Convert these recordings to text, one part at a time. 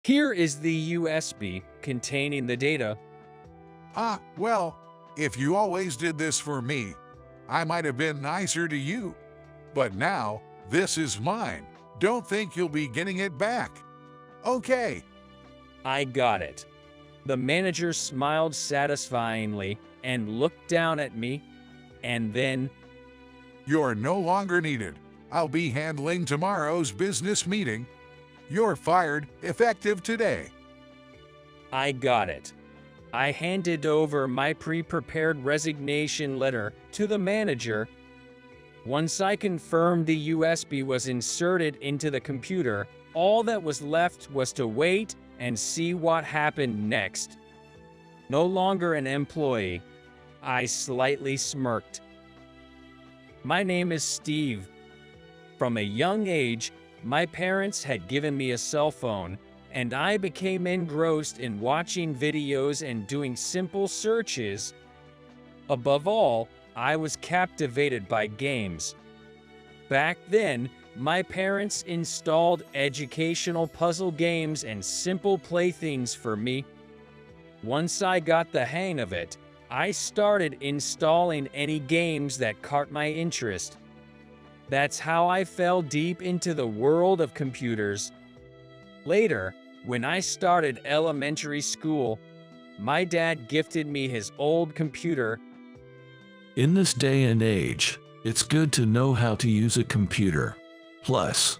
Here is the USB containing the data. Well, if you always did this for me, I might have been nicer to you. But now, this is mine. Don't think you'll be getting it back. Okay. I got it. The manager smiled satisfyingly and looked down at me, and then, You're no longer needed. I'll be handling tomorrow's business meeting. You're fired, effective today. I got it. I handed over my pre-prepared resignation letter to the manager. Once I confirmed the USB was inserted into the computer, all that was left was to wait and see what happened next. No longer an employee, I slightly smirked. My name is Steve. From a young age, my parents had given me a cell phone, and I became engrossed in watching videos and doing simple searches. Above all, I was captivated by games. Back then, my parents installed educational puzzle games and simple playthings for me. Once I got the hang of it, I started installing any games that caught my interest. That's how I fell deep into the world of computers. Later, when I started elementary school, my dad gifted me his old computer. In this day and age, it's good to know how to use a computer. Plus,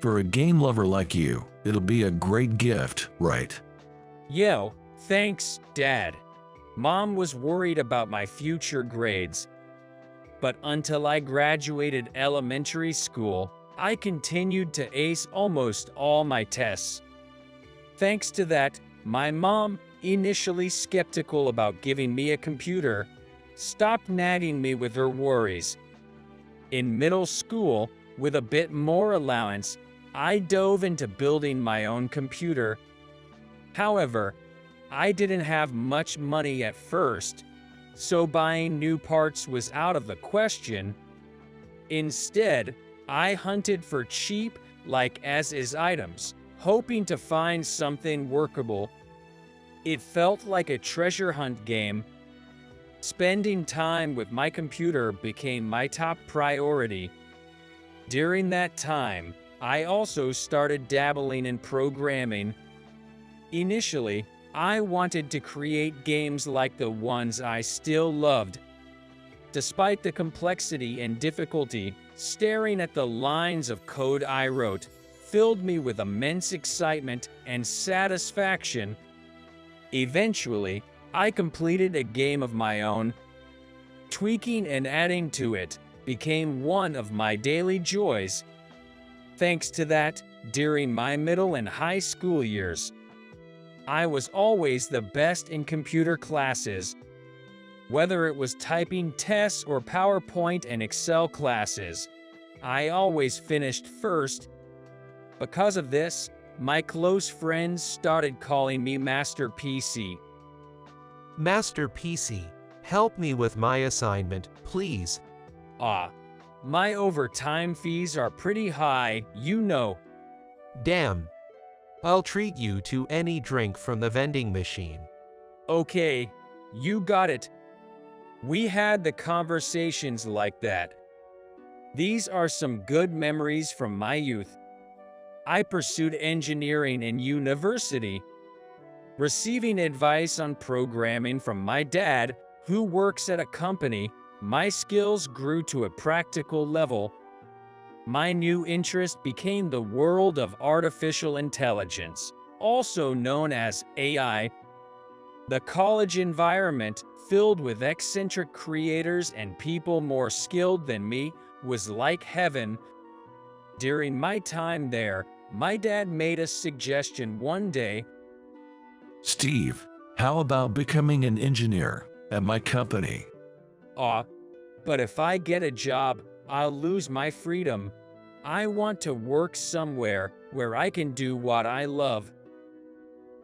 for a game lover like you, it'll be a great gift, right? Yo, thanks, Dad. Mom was worried about my future grades. But until I graduated elementary school, I continued to ace almost all my tests. Thanks to that, my mom, initially skeptical about giving me a computer, stopped nagging me with her worries. In middle school, with a bit more allowance, I dove into building my own computer. However, I didn't have much money at first, so buying new parts was out of the question. Instead, I hunted for cheap, as-is items, hoping to find something workable. It felt like a treasure hunt game. Spending time with my computer became my top priority. During that time, I also started dabbling in programming. Initially, I wanted to create games like the ones I still loved. Despite the complexity and difficulty, staring at the lines of code I wrote filled me with immense excitement and satisfaction. Eventually, I completed a game of my own. Tweaking and adding to it became one of my daily joys. Thanks to that, during my middle and high school years, I was always the best in computer classes. Whether it was typing tests or PowerPoint and Excel classes, I always finished first. Because of this, my close friends started calling me Master PC. Master PC, help me with my assignment, please. My overtime fees are pretty high, you know. Damn. I'll treat you to any drink from the vending machine. Okay, you got it. We had the conversations like that. These are some good memories from my youth. I pursued engineering in university. Receiving advice on programming from my dad, who works at a company, my skills grew to a practical level. My new interest became the world of artificial intelligence, also known as AI. The college environment, filled with eccentric creators and people more skilled than me, was like heaven. During my time there, my dad made a suggestion one day. Steve, how about becoming an engineer at my company? But if I get a job, I'll lose my freedom. I want to work somewhere where I can do what I love.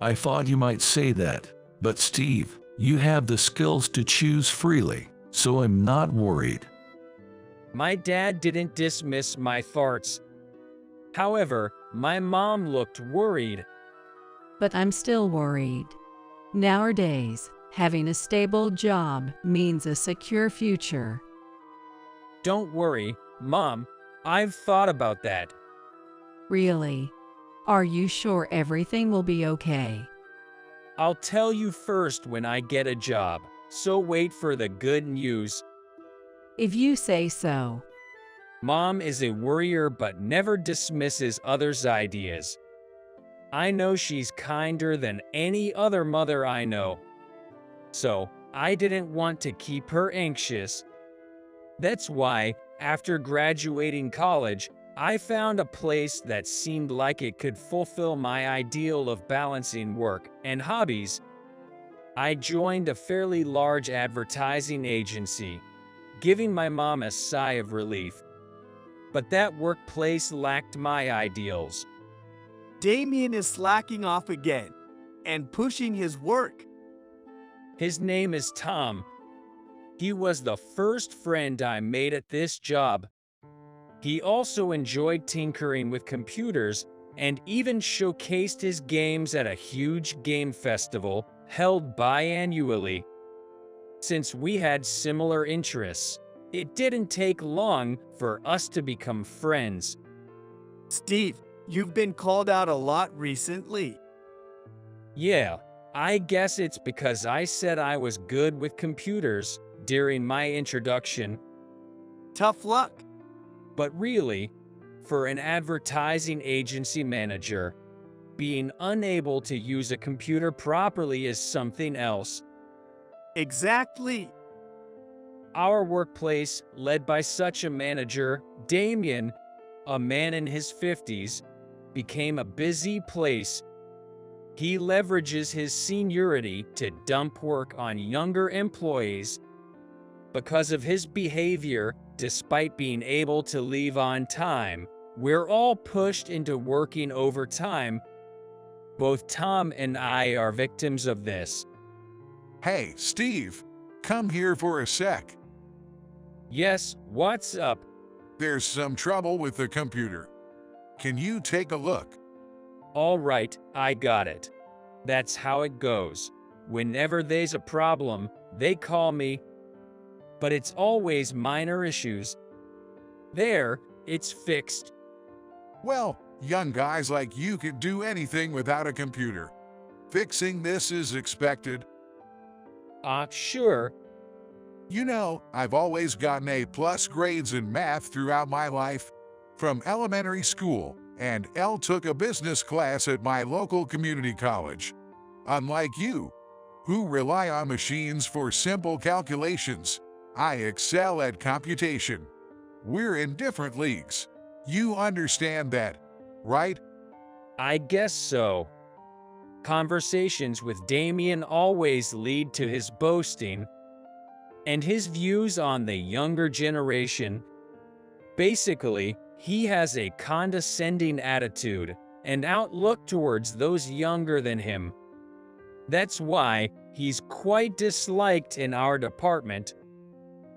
I thought you might say that, but Steve, you have the skills to choose freely, so I'm not worried. My dad didn't dismiss my thoughts. However, my mom looked worried. but I'm still worried. Nowadays, having a stable job means a secure future. Don't worry, Mom. I've thought about that. Really? Are you sure everything will be okay? I'll tell you first when I get a job, so wait for the good news. If you say so. Mom is a worrier but never dismisses others' ideas. I know she's kinder than any other mother I know. So, I didn't want to keep her anxious. That's why, after graduating college, I found a place that seemed like it could fulfill my ideal of balancing work and hobbies. I joined a fairly large advertising agency, giving my mom a sigh of relief. But that workplace lacked my ideals. Damian is slacking off again and pushing his work. His name is Tom. He was the first friend I made at this job. He also enjoyed tinkering with computers and even showcased his games at a huge game festival held biannually. Since we had similar interests, it didn't take long for us to become friends. Steve, you've been called out a lot recently. Yeah, I guess it's because I said I was good with computers during my introduction. Tough luck. But really, for an advertising agency manager, being unable to use a computer properly is something else. Exactly. Our workplace, led by such a manager, Damian, a man in his 50s, became a busy place. He leverages his seniority to dump work on younger employees. Because of his behavior, despite being able to leave on time, we're all pushed into working overtime. Both Tom and I are victims of this. Hey, Steve, come here for a sec. Yes, what's up? There's some trouble with the computer. Can you take a look? All right, I got it. That's how it goes. Whenever there's a problem, they call me. But it's always minor issues. There, it's fixed. Well, young guys like you could do anything without a computer. Fixing this is expected. Sure. You know, I've always gotten A+ grades in math throughout my life. From elementary school, and Elle took a business class at my local community college. Unlike you, who rely on machines for simple calculations, I excel at computation. We're in different leagues. You understand that, right? I guess so. Conversations with Damian always lead to his boasting and his views on the younger generation. Basically, he has a condescending attitude and outlook towards those younger than him. That's why he's quite disliked in our department.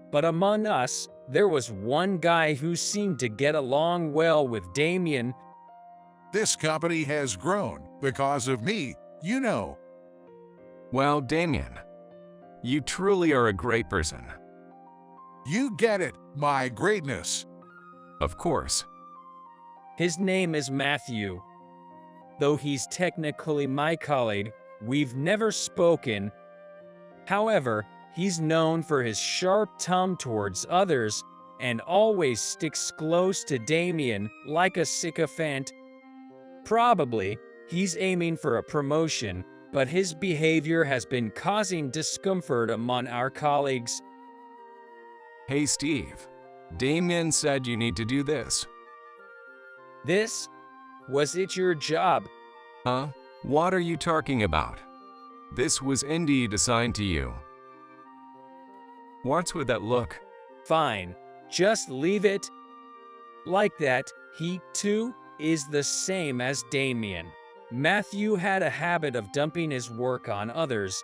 But among us, there was one guy who seemed to get along well with Damian. This company has grown because of me, you know. Well, Damian, you truly are a great person. You get it, my greatness. Of course. His name is Matthew. Though he's technically my colleague, we've never spoken. However, he's known for his sharp tongue towards others and always sticks close to Damian like a sycophant. Probably, he's aiming for a promotion, but his behavior has been causing discomfort among our colleagues. Hey, Steve. Damian said you need to do this. This? Was it your job? Huh? What are you talking about? This was indeed assigned to you. What's with that look? Fine, just leave it. Like that, he, too, is the same as Damian. Matthew had a habit of dumping his work on others.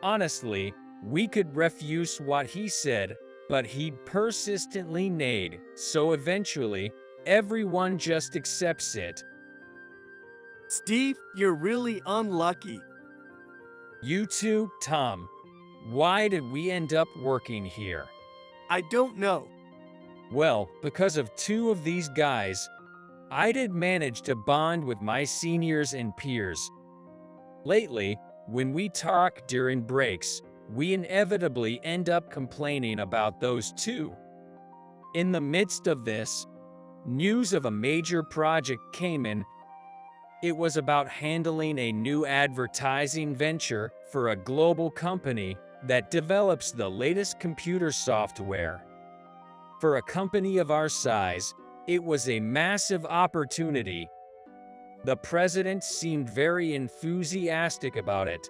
Honestly, we could refuse what he said, but he'd persistently neighed, so eventually, everyone just accepts it. Steve, you're really unlucky. You too, Tom. Why did we end up working here? I don't know. Well, because of two of these guys, I did manage to bond with my seniors and peers. Lately, when we talk during breaks, we inevitably end up complaining about those two. In the midst of this, news of a major project came in. It was about handling a new advertising venture for a global company that develops the latest computer software. For a company of our size, it was a massive opportunity. The president seemed very enthusiastic about it.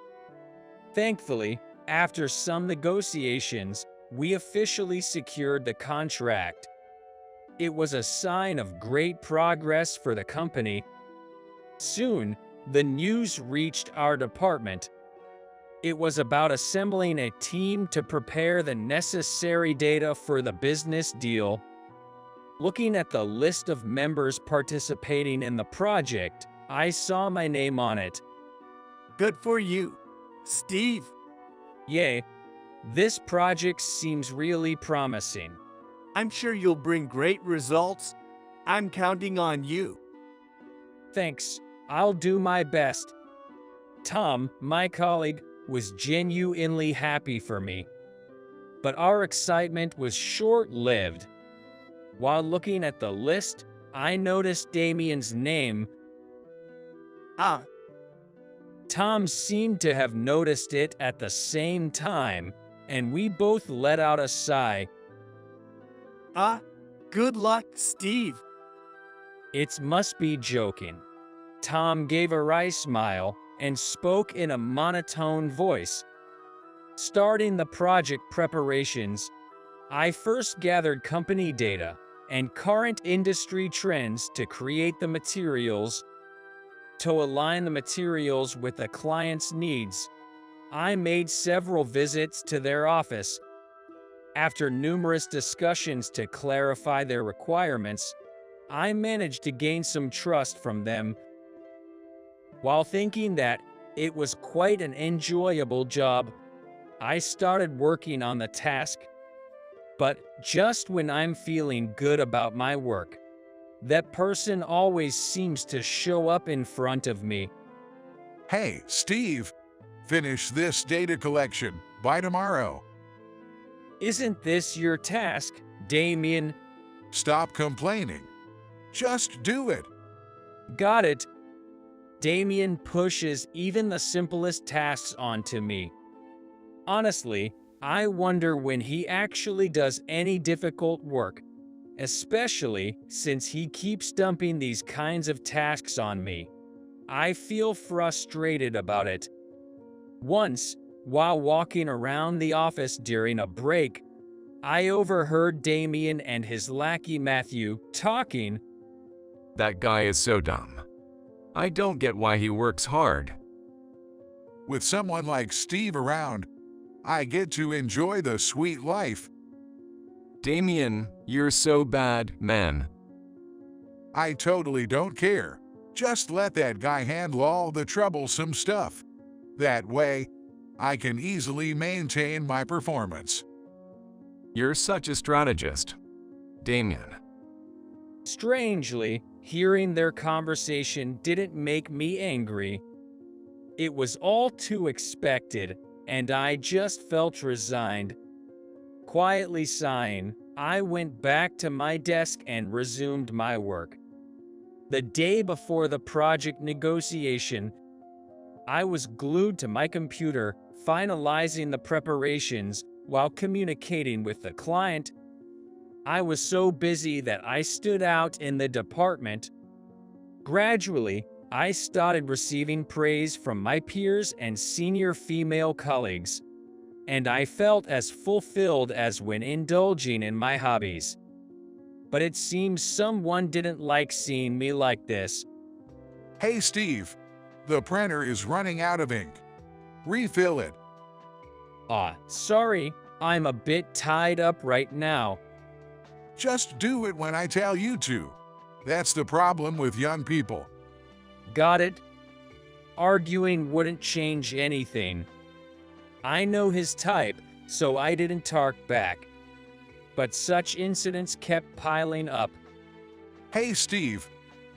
Thankfully, after some negotiations, we officially secured the contract. It was a sign of great progress for the company. Soon, the news reached our department. It was about assembling a team to prepare the necessary data for the business deal. Looking at the list of members participating in the project, I saw my name on it. Good for you, Steve. Yay, this project seems really promising. I'm sure you'll bring great results. I'm counting on you. Thanks, I'll do my best. Tom, my colleague, was genuinely happy for me. But our excitement was short-lived. While looking at the list, I noticed Damian's name. Ah, Tom seemed to have noticed it at the same time, and we both let out a sigh. good luck, Steve. It must be joking. Tom gave a wry smile and spoke in a monotone voice. Starting the project preparations, I first gathered company data and current industry trends to create the materials. To align the materials with the client's needs, I made several visits to their office. After numerous discussions to clarify their requirements, I managed to gain some trust from them. While thinking that it was quite an enjoyable job, I started working on the task. But just when I'm feeling good about my work, that person always seems to show up in front of me. Hey, Steve, finish this data collection by tomorrow. Isn't this your task, Damian? Stop complaining. Just do it. Got it. Damian pushes even the simplest tasks onto me. Honestly, I wonder when he actually does any difficult work, especially since he keeps dumping these kinds of tasks on me. I feel frustrated about it. Once, while walking around the office during a break, I overheard Damian and his lackey Matthew talking. That guy is so dumb. I don't get why he works hard. With someone like Steve around, I get to enjoy the sweet life. Damian, you're so bad, man. I totally don't care. Just let that guy handle all the troublesome stuff. That way, I can easily maintain my performance. You're such a strategist, Damian. Strangely, hearing their conversation didn't make me angry. It was all too expected, and I just felt resigned. Quietly sighing, I went back to my desk and resumed my work. The day before the project negotiation, I was glued to my computer, finalizing the preparations while communicating with the client. I was so busy that I stood out in the department. Gradually, I started receiving praise from my peers and senior female colleagues, and I felt as fulfilled as when indulging in my hobbies. But it seems someone didn't like seeing me like this. Hey, Steve, the printer is running out of ink. Refill it. Sorry, I'm a bit tied up right now. Just do it when I tell you to. That's the problem with young people. Got it, Arguing wouldn't change anything. I know his type, so I didn't talk back. But such incidents kept piling up. Hey Steve,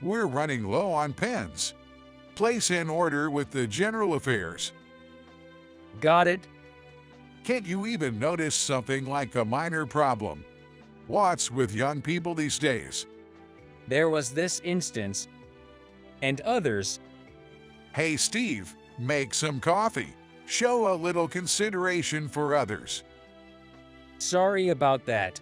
we're running low on pens. Place in order with the general affairs. Got it? Can't you even notice something like a minor problem? What's with young people these days? There was this instance, and others. Hey Steve, make some coffee. Show a little consideration for others. Sorry about that.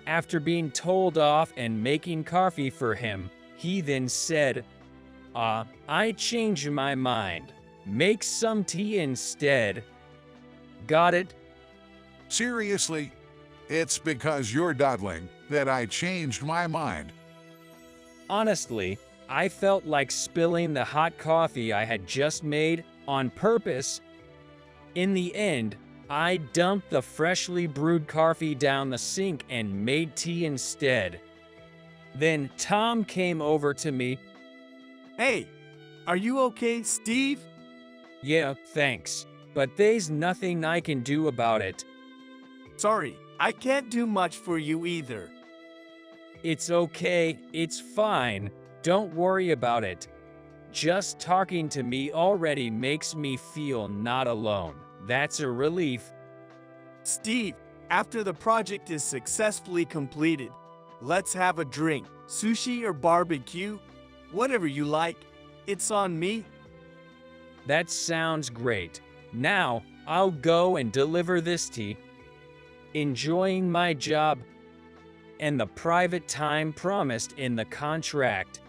After being told off and making coffee for him, he then said, I changed my mind. Make some tea instead. Got it? Seriously? It's because you're dawdling that I changed my mind. Honestly, I felt like spilling the hot coffee I had just made on purpose. In the end, I dumped the freshly brewed coffee down the sink and made tea instead. Then Tom came over to me. Hey, are you okay, Steve? Yeah, thanks, but there's nothing I can do about it. Sorry, I can't do much for you either. It's okay, it's fine. Don't worry about it. Just talking to me already makes me feel not alone. That's a relief. Steve, after the project is successfully completed, let's have a drink, sushi or barbecue, whatever you like. It's on me. That sounds great. Now, I'll go and deliver this tea. Enjoying my job and the private time promised in the contract.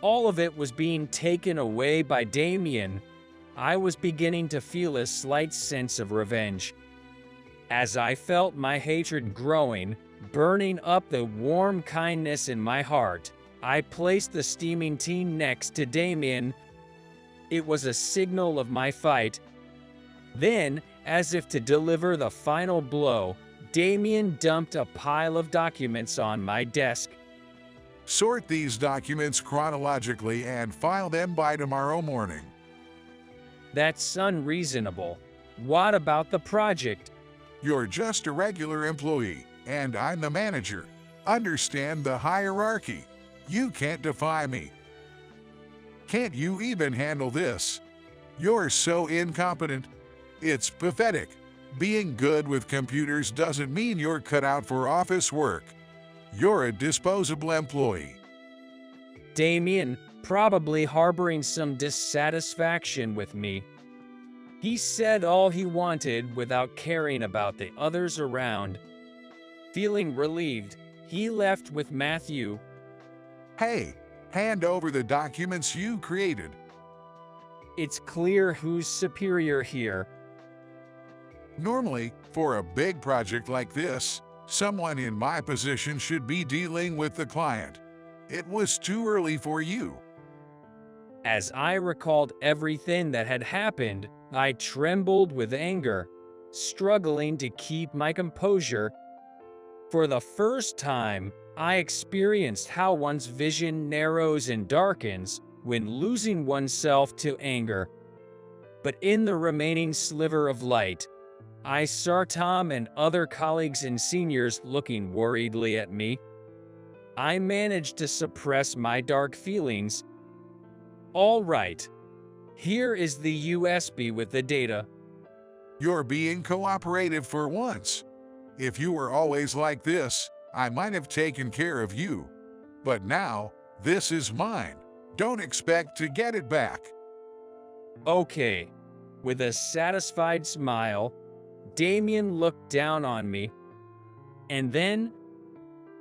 All of it was being taken away by Damian. I was beginning to feel a slight sense of revenge. As I felt my hatred growing, burning up the warm kindness in my heart, I placed the steaming tea next to Damian. It was a signal of my fight. Then, as if to deliver the final blow, Damian dumped a pile of documents on my desk. Sort these documents chronologically and file them by tomorrow morning. That's unreasonable. What about the project? You're just a regular employee, and I'm the manager. Understand the hierarchy. You can't defy me. Can't you even handle this? You're so incompetent. It's pathetic. Being good with computers doesn't mean you're cut out for office work. You're a disposable employee. Damian, probably harboring some dissatisfaction with me. He said all he wanted without caring about the others around. Feeling relieved, he left with Matthew. Hey, hand over the documents you created. It's clear who's superior here. Normally, for a big project like this, someone in my position should be dealing with the client. It was too early for you. As I recalled everything that had happened, I trembled with anger, struggling to keep my composure. For the first time, I experienced how one's vision narrows and darkens when losing oneself to anger. But in the remaining sliver of light, I saw Tom and other colleagues and seniors looking worriedly at me. I managed to suppress my dark feelings. All right, here is the USB with the data. You're being cooperative for once. If you were always like this, I might have taken care of you. But now, this is mine. Don't expect to get it back. Okay. With a satisfied smile, Damian looked down on me. And then,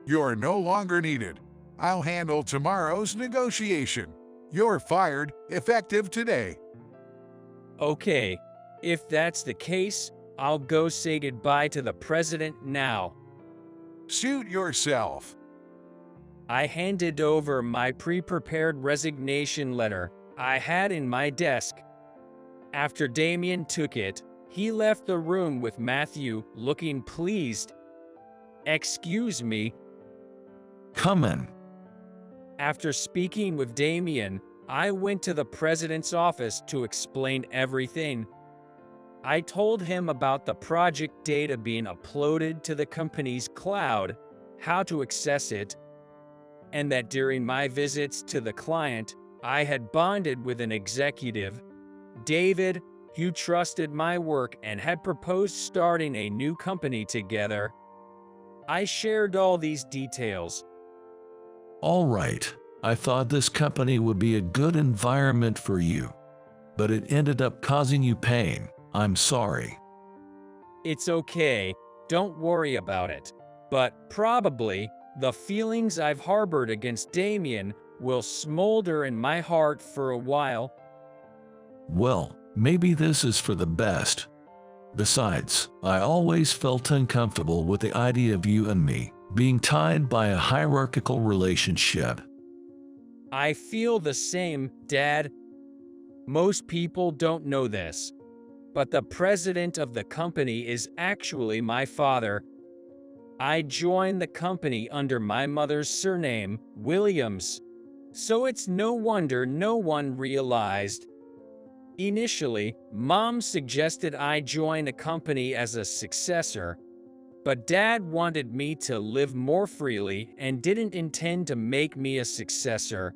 You're no longer needed. I'll handle tomorrow's negotiation. You're fired, effective today. okay, if that's the case, I'll go say goodbye to the president now. Suit yourself. I handed over my pre-prepared resignation letter I had in my desk. After Damian took it, he left the room with Matthew, looking pleased. Excuse me. Come in. After speaking with Damian, I went to the president's office to explain everything. I told him about the project data being uploaded to the company's cloud, how to access it, and that during my visits to the client, I had bonded with an executive, David, who trusted my work and had proposed starting a new company together. I shared all these details. All right, I thought this company would be a good environment for you, but it ended up causing you pain. I'm sorry. It's okay, don't worry about it. But probably, the feelings I've harbored against Damian will smolder in my heart for a while. Well, maybe this is for the best. Besides, I always felt uncomfortable with the idea of you and me being tied by a hierarchical relationship. I feel the same, Dad. Most people don't know this, but the president of the company is actually my father. I joined the company under my mother's surname, Williams, so it's no wonder no one realized. Initially, Mom suggested I join a company as a successor, but Dad wanted me to live more freely and didn't intend to make me a successor.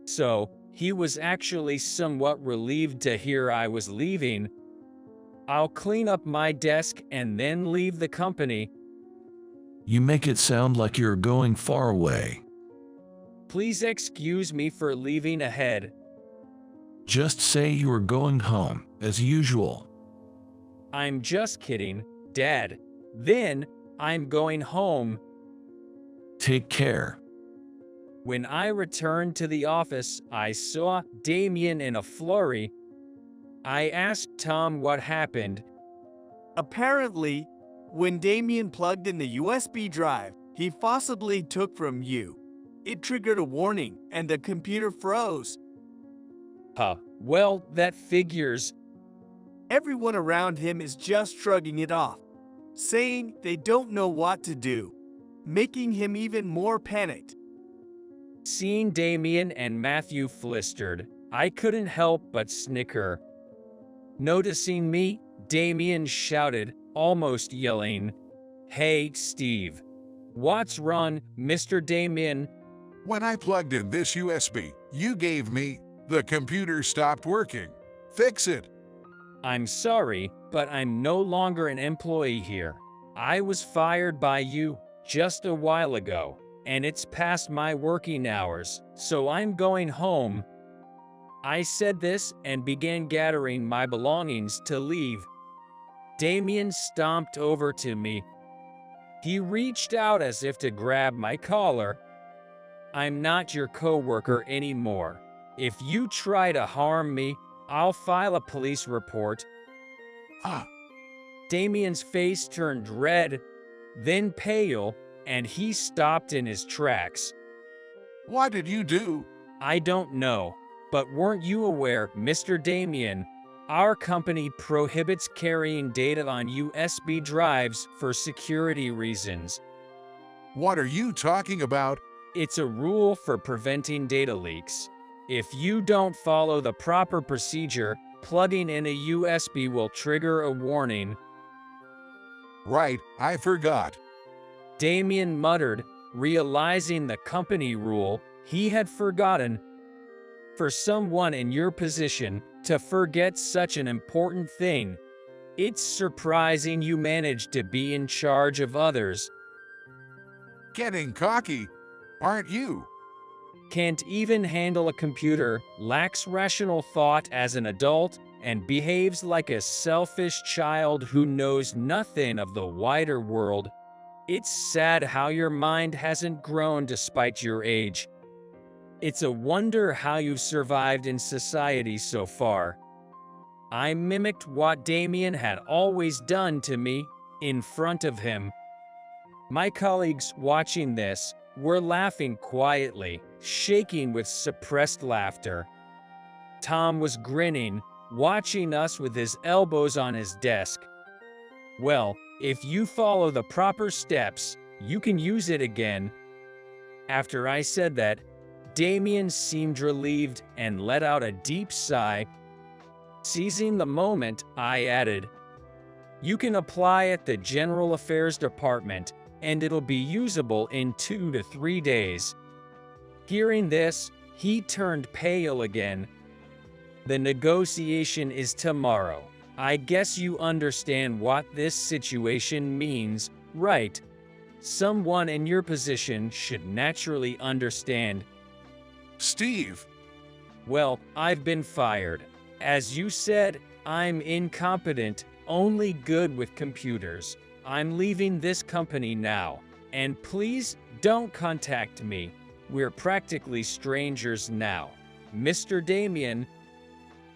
So, he was actually somewhat relieved to hear I was leaving. I'll clean up my desk and then leave the company. You make it sound like you're going far away. Please excuse me for leaving ahead. Just say you are going home, as usual. I'm just kidding, Dad. Then, I'm going home. Take care. When I returned to the office, I saw Damian in a flurry. I asked Tom what happened. Apparently, when Damian plugged in the USB drive he forcibly took from you, it triggered a warning and the computer froze. Well, that figures. Everyone around him is just shrugging it off, saying they don't know what to do, making him even more panicked. Seeing Damian and Matthew flustered, I couldn't help but snicker. Noticing me, Damian shouted, almost yelling, "Hey, Steve. What's wrong, Mr. Damian?" When I plugged in this USB you gave me, the computer stopped working. Fix it. I'm sorry, but I'm no longer an employee here. I was fired by you just a while ago, and it's past my working hours, so I'm going home. I said this and began gathering my belongings to leave. Damian stomped over to me. He reached out as if to grab my collar. I'm not your coworker anymore. If you try to harm me, I'll file a police report. Damian's face turned red, then pale, and he stopped in his tracks. What did you do? I don't know, but weren't you aware, Mr. Damian? Our company prohibits carrying data on USB drives for security reasons. What are you talking about? It's a rule for preventing data leaks. If you don't follow the proper procedure, plugging in a USB will trigger a warning. Right, I forgot. Damian muttered, realizing the company rule he had forgotten. For someone in your position to forget such an important thing, it's surprising you managed to be in charge of others. Getting cocky, aren't you? Can't even handle a computer, lacks rational thought as an adult, and behaves like a selfish child who knows nothing of the wider world. It's sad how your mind hasn't grown despite your age. It's a wonder how you've survived in society so far. I mimicked what Damian had always done to me in front of him. My colleagues watching this were laughing quietly, shaking with suppressed laughter. Tom was grinning, watching us with his elbows on his desk. Well, if you follow the proper steps, you can use it again. After I said that, Damian seemed relieved and let out a deep sigh. Seizing the moment, I added, "You can apply at the General Affairs Department, and it'll be usable in 2 to 3 days." Hearing this, he turned pale again. "The negotiation is tomorrow. I guess you understand what this situation means, right? Someone in your position should naturally understand." Steve, "Well, I've been fired. As you said, I'm incompetent, only good with computers. I'm leaving this company now, and please don't contact me. We're practically strangers now. Mr. Damian."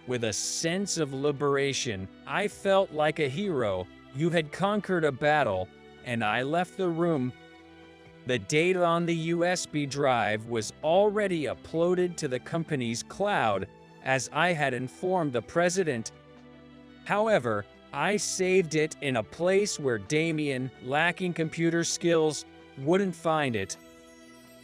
With a sense of liberation, I felt like a hero who had conquered a battle, and I left the room. The data on the USB drive was already uploaded to the company's cloud, as I had informed the president. However, I saved it in a place where Damian, lacking computer skills, wouldn't find it.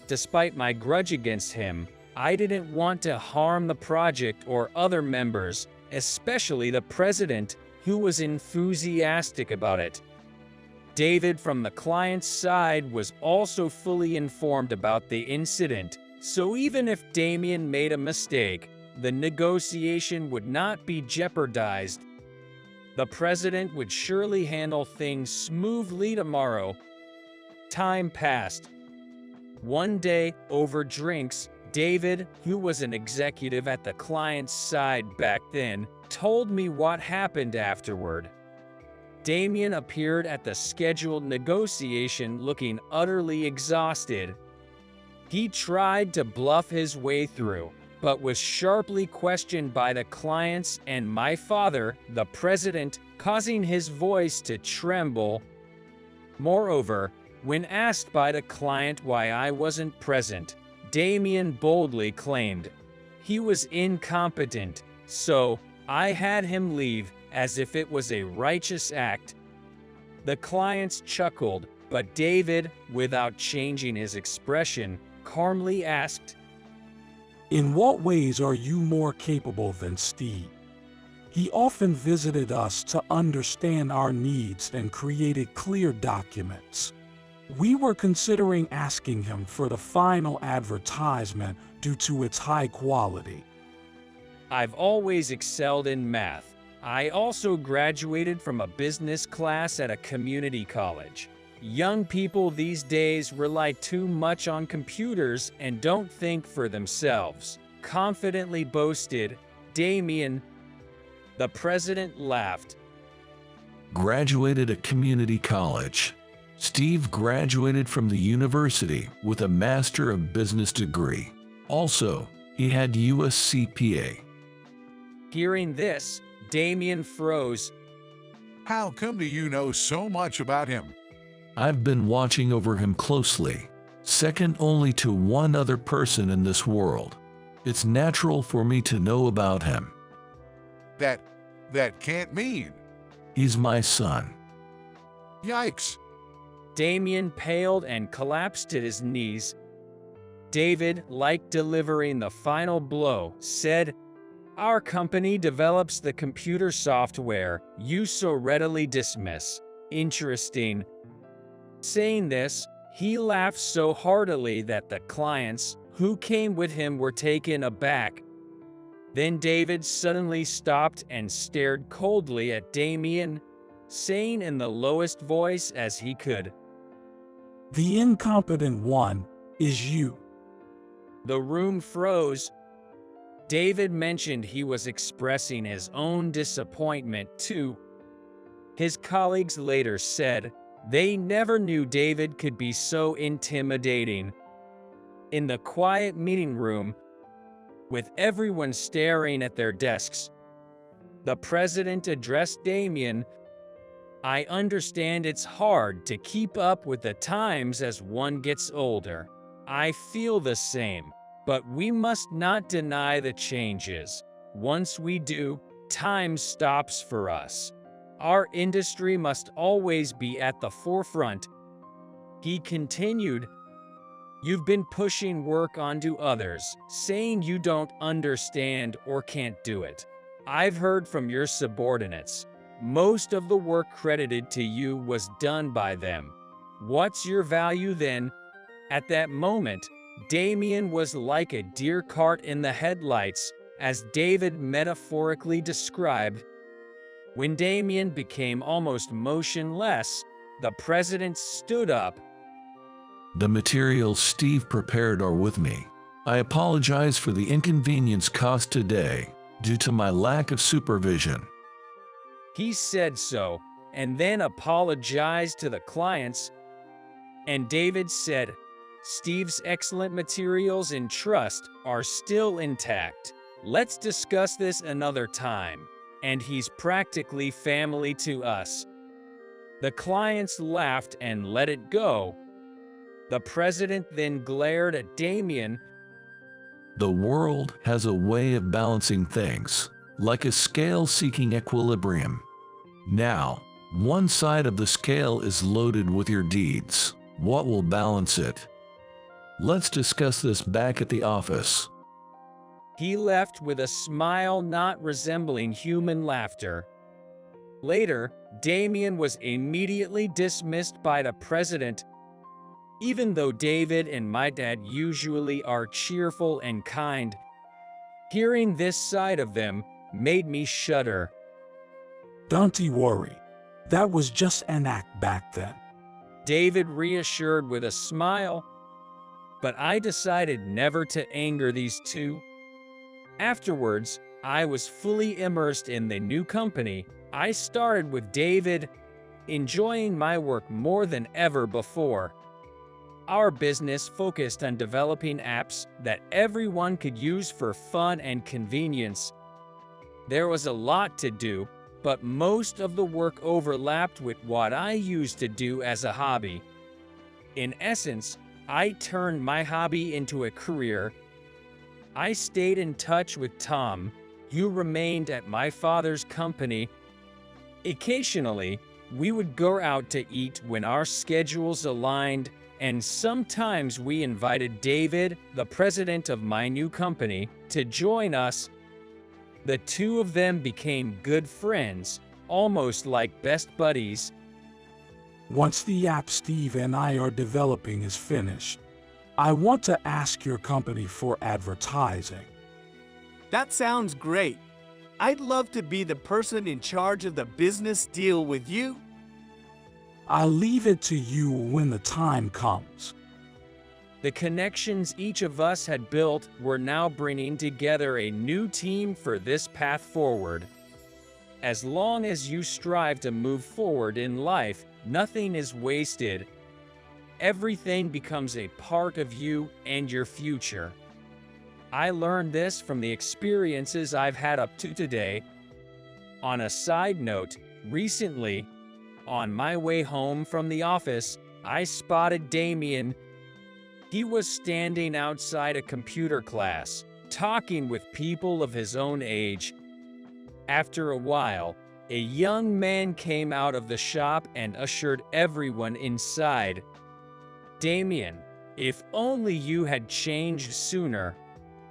Despite my grudge against him, I didn't want to harm the project or other members, especially the president, who was enthusiastic about it. David from the client's side was also fully informed about the incident, so even if Damian made a mistake, the negotiation would not be jeopardized. The president would surely handle things smoothly tomorrow. Time passed. One day, over drinks, David, who was an executive at the client's side back then, told me what happened afterward. Damian appeared at the scheduled negotiation looking utterly exhausted. He tried to bluff his way through, but was sharply questioned by the clients and my father, the president, causing his voice to tremble. Moreover, when asked by the client why I wasn't present, Damian boldly claimed he was incompetent, so I had him leave as if it was a righteous act. The clients chuckled, but David, without changing his expression, calmly asked, "In what ways are you more capable than Steve? He often visited us to understand our needs and created clear documents. We were considering asking him for the final advertisement due to its high quality." "I've always excelled in math. I also graduated from a business class at a community college. Young people these days rely too much on computers and don't think for themselves," confidently boasted Damian. The president laughed. Graduated a community college. Steve graduated from the university with a Master of Business degree. Also, he had US CPA. Hearing this, Damian froze. how come do you know so much about him? I've been watching over him closely, second only to one other person in this world. It's natural for me to know about him. That can't mean. He's my son. Yikes. Damian paled and collapsed at his knees. David, like delivering the final blow, said, "Our company develops the computer software you so readily dismiss. Interesting." Saying this, he laughed so heartily that the clients who came with him were taken aback. Then David suddenly stopped and stared coldly at Damian, saying in the lowest voice as he could, "The incompetent one is you." The room froze. David mentioned he was expressing his own disappointment too. His colleagues later said they never knew David could be so intimidating. In the quiet meeting room, with everyone staring at their desks, the president addressed Damian. "I understand it's hard to keep up with the times as one gets older. I feel the same, but we must not deny the changes. Once we do, time stops for us. Our industry must always be at the forefront." He continued, You've been pushing work onto others, saying you don't understand or can't do it. I've heard from your subordinates. Most of the work credited to you was done by them. What's your value then? At that moment, Damian was like a deer caught in the headlights, as David metaphorically described. When Damian became almost motionless, the president stood up. The materials Steve prepared are with me. I apologize for the inconvenience caused today due to my lack of supervision. He said so, and then apologized to the clients. And David said, Steve's excellent materials and trust are still intact. Let's discuss this another time. And he's practically family to us. The clients laughed and let it go. The president then glared at Damian. The world has a way of balancing things, like a scale seeking equilibrium. Now, one side of the scale is loaded with your deeds. What will balance it? Let's discuss this back at the office. He left with a smile not resembling human laughter. Later, Damian was immediately dismissed by the president. Even though David and my dad usually are cheerful and kind, hearing this side of them made me shudder. Don't worry. That was just an act back then. David reassured with a smile. But I decided never to anger these two. Afterwards, I was fully immersed in the new company. I started with David, enjoying my work more than ever before. Our business focused on developing apps that everyone could use for fun and convenience. There was a lot to do, but most of the work overlapped with what I used to do as a hobby. In essence, I turned my hobby into a career. I stayed in touch with Tom, who remained at my father's company. Occasionally, we would go out to eat when our schedules aligned, and sometimes we invited David, the president of my new company, to join us. The two of them became good friends, almost like best buddies. Once the app Steve and I are developing is finished, I want to ask your company for advertising. That sounds great. I'd love to be the person in charge of the business deal with you. I'll leave it to you when the time comes. The connections each of us had built were now bringing together a new team for this path forward. As long as you strive to move forward in life, nothing is wasted. Everything becomes a part of you and your future. I learned this from the experiences I've had up to today. On a side note, recently, on my way home from the office, I spotted Damian. He was standing outside a computer class, talking with people of his own age. After a while, a young man came out of the shop and ushered everyone inside. Damian, if only you had changed sooner,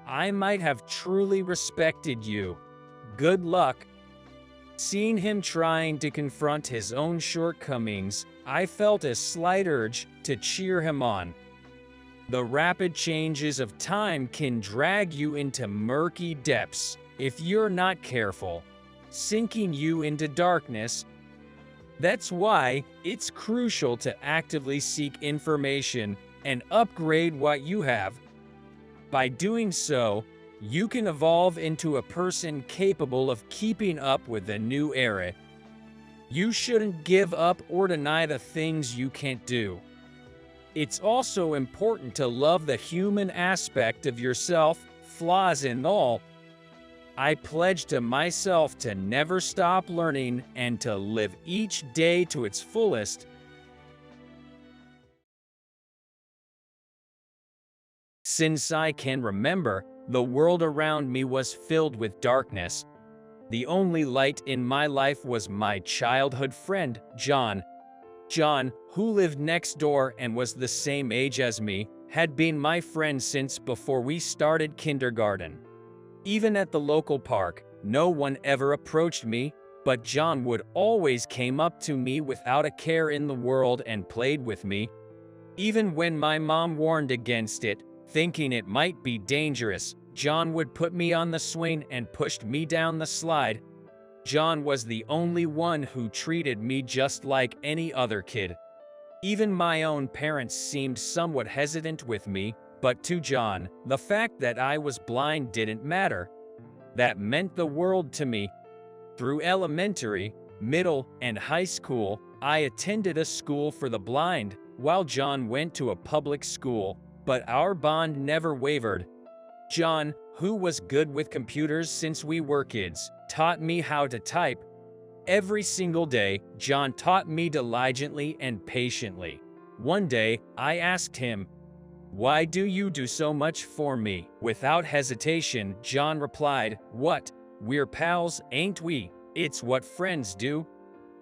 I might have truly respected you. Good luck. Seeing him trying to confront his own shortcomings, I felt a slight urge to cheer him on. The rapid changes of time can drag you into murky depths if you're not careful, sinking you into darkness. That's why it's crucial to actively seek information and upgrade what you have. By doing so, you can evolve into a person capable of keeping up with the new era. You shouldn't give up or deny the things you can't do. It's also important to love the human aspect of yourself, flaws and all. I pledge to myself to never stop learning and to live each day to its fullest. Since I can remember, the world around me was filled with darkness. The only light in my life was my childhood friend, John. John, who lived next door and was the same age as me, had been my friend since before we started kindergarten. Even at the local park, no one ever approached me, but John would always came up to me without a care in the world and played with me. Even when my mom warned against it, thinking it might be dangerous, John would put me on the swing and pushed me down the slide. John was the only one who treated me just like any other kid. Even my own parents seemed somewhat hesitant with me, but to John, the fact that I was blind didn't matter. That meant the world to me. Through elementary, middle, and high school, I attended a school for the blind, while John went to a public school, but our bond never wavered. John, who was good with computers since we were kids, taught me how to type. Every single day, John taught me diligently and patiently. One day, I asked him, "Why do you do so much for me?" Without hesitation, John replied, "What? We're pals, ain't we? It's what friends do."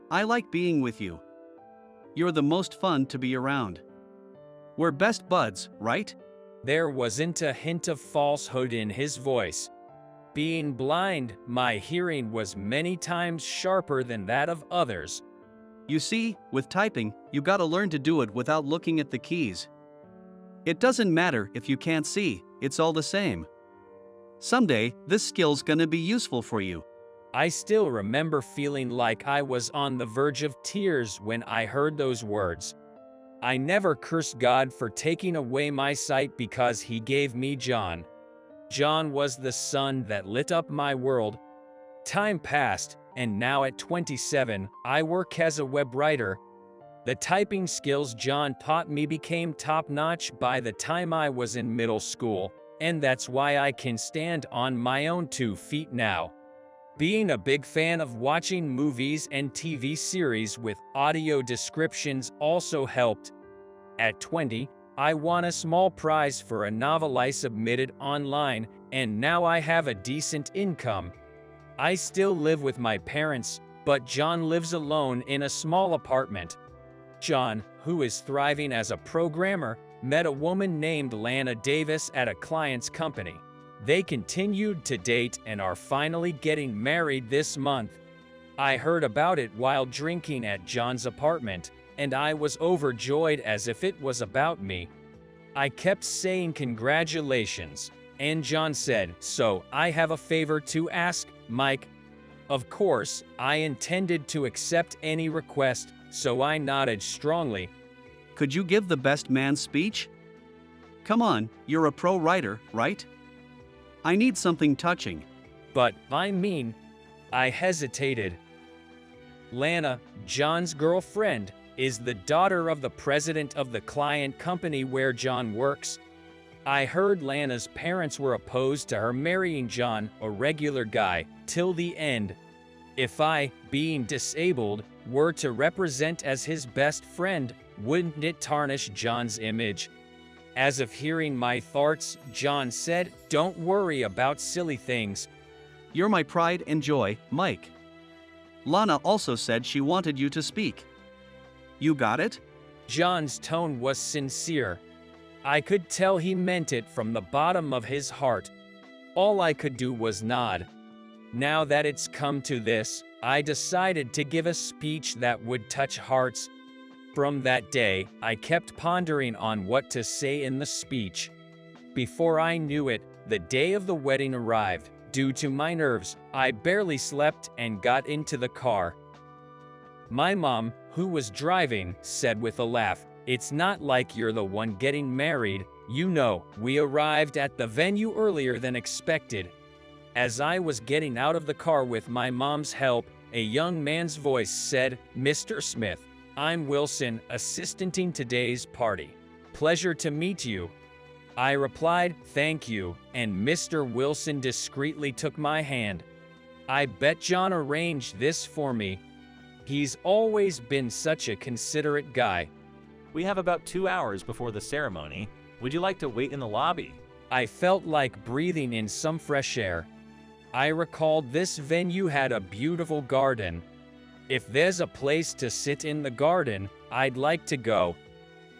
I like being with you. You're the most fun to be around. We're best buds, right? There wasn't a hint of falsehood in his voice. Being blind, my hearing was many times sharper than that of others. You see, with typing, you gotta learn to do it without looking at the keys. It doesn't matter if you can't see, it's all the same. Someday, this skill's gonna be useful for you. I still remember feeling like I was on the verge of tears when I heard those words. I never cursed God for taking away my sight because he gave me John. John was the sun that lit up my world. Time passed, and now at 27, I work as a web writer. The typing skills John taught me became top-notch by the time I was in middle school, and that's why I can stand on my own 2 feet now. Being a big fan of watching movies and TV series with audio descriptions also helped. At 20, I won a small prize for a novel I submitted online, and now I have a decent income. I still live with my parents, but John lives alone in a small apartment. John, who is thriving as a programmer, met a woman named Lana Davis at a client's company. They continued to date and are finally getting married this month. I heard about it while drinking at John's apartment, and I was overjoyed as if it was about me. I kept saying congratulations, and John said, "So, I have a favor to ask, Mike." Of course, I intended to accept any request, so I nodded strongly. Could you give the best man speech? Come on, you're a pro writer, right? I need something touching. But, I hesitated. Lana, John's girlfriend, is the daughter of the president of the client company where John works. I heard Lana's parents were opposed to her marrying John, a regular guy, till the end. If I, being disabled, were to represent as his best friend, wouldn't it tarnish John's image? As if hearing my thoughts, John said, "Don't worry about silly things. You're my pride and joy, Mike. Lana also said she wanted you to speak. You got it?" John's tone was sincere. I could tell he meant it from the bottom of his heart. All I could do was nod. Now that it's come to this, I decided to give a speech that would touch hearts. From that day, I kept pondering on what to say in the speech. Before I knew it, the day of the wedding arrived. Due to my nerves, I barely slept and got into the car. My mom, who was driving, said with a laugh, "It's not like you're the one getting married. You know, we arrived at the venue earlier than expected." As I was getting out of the car with my mom's help, a young man's voice said, "Mr. Smith, I'm Wilson, assistanting today's party. Pleasure to meet you." I replied, "Thank you," and Mr. Wilson discreetly took my hand. I bet John arranged this for me. He's always been such a considerate guy. We have about 2 hours before the ceremony. Would you like to wait in the lobby? I felt like breathing in some fresh air. I recalled this venue had a beautiful garden. If there's a place to sit in the garden, I'd like to go.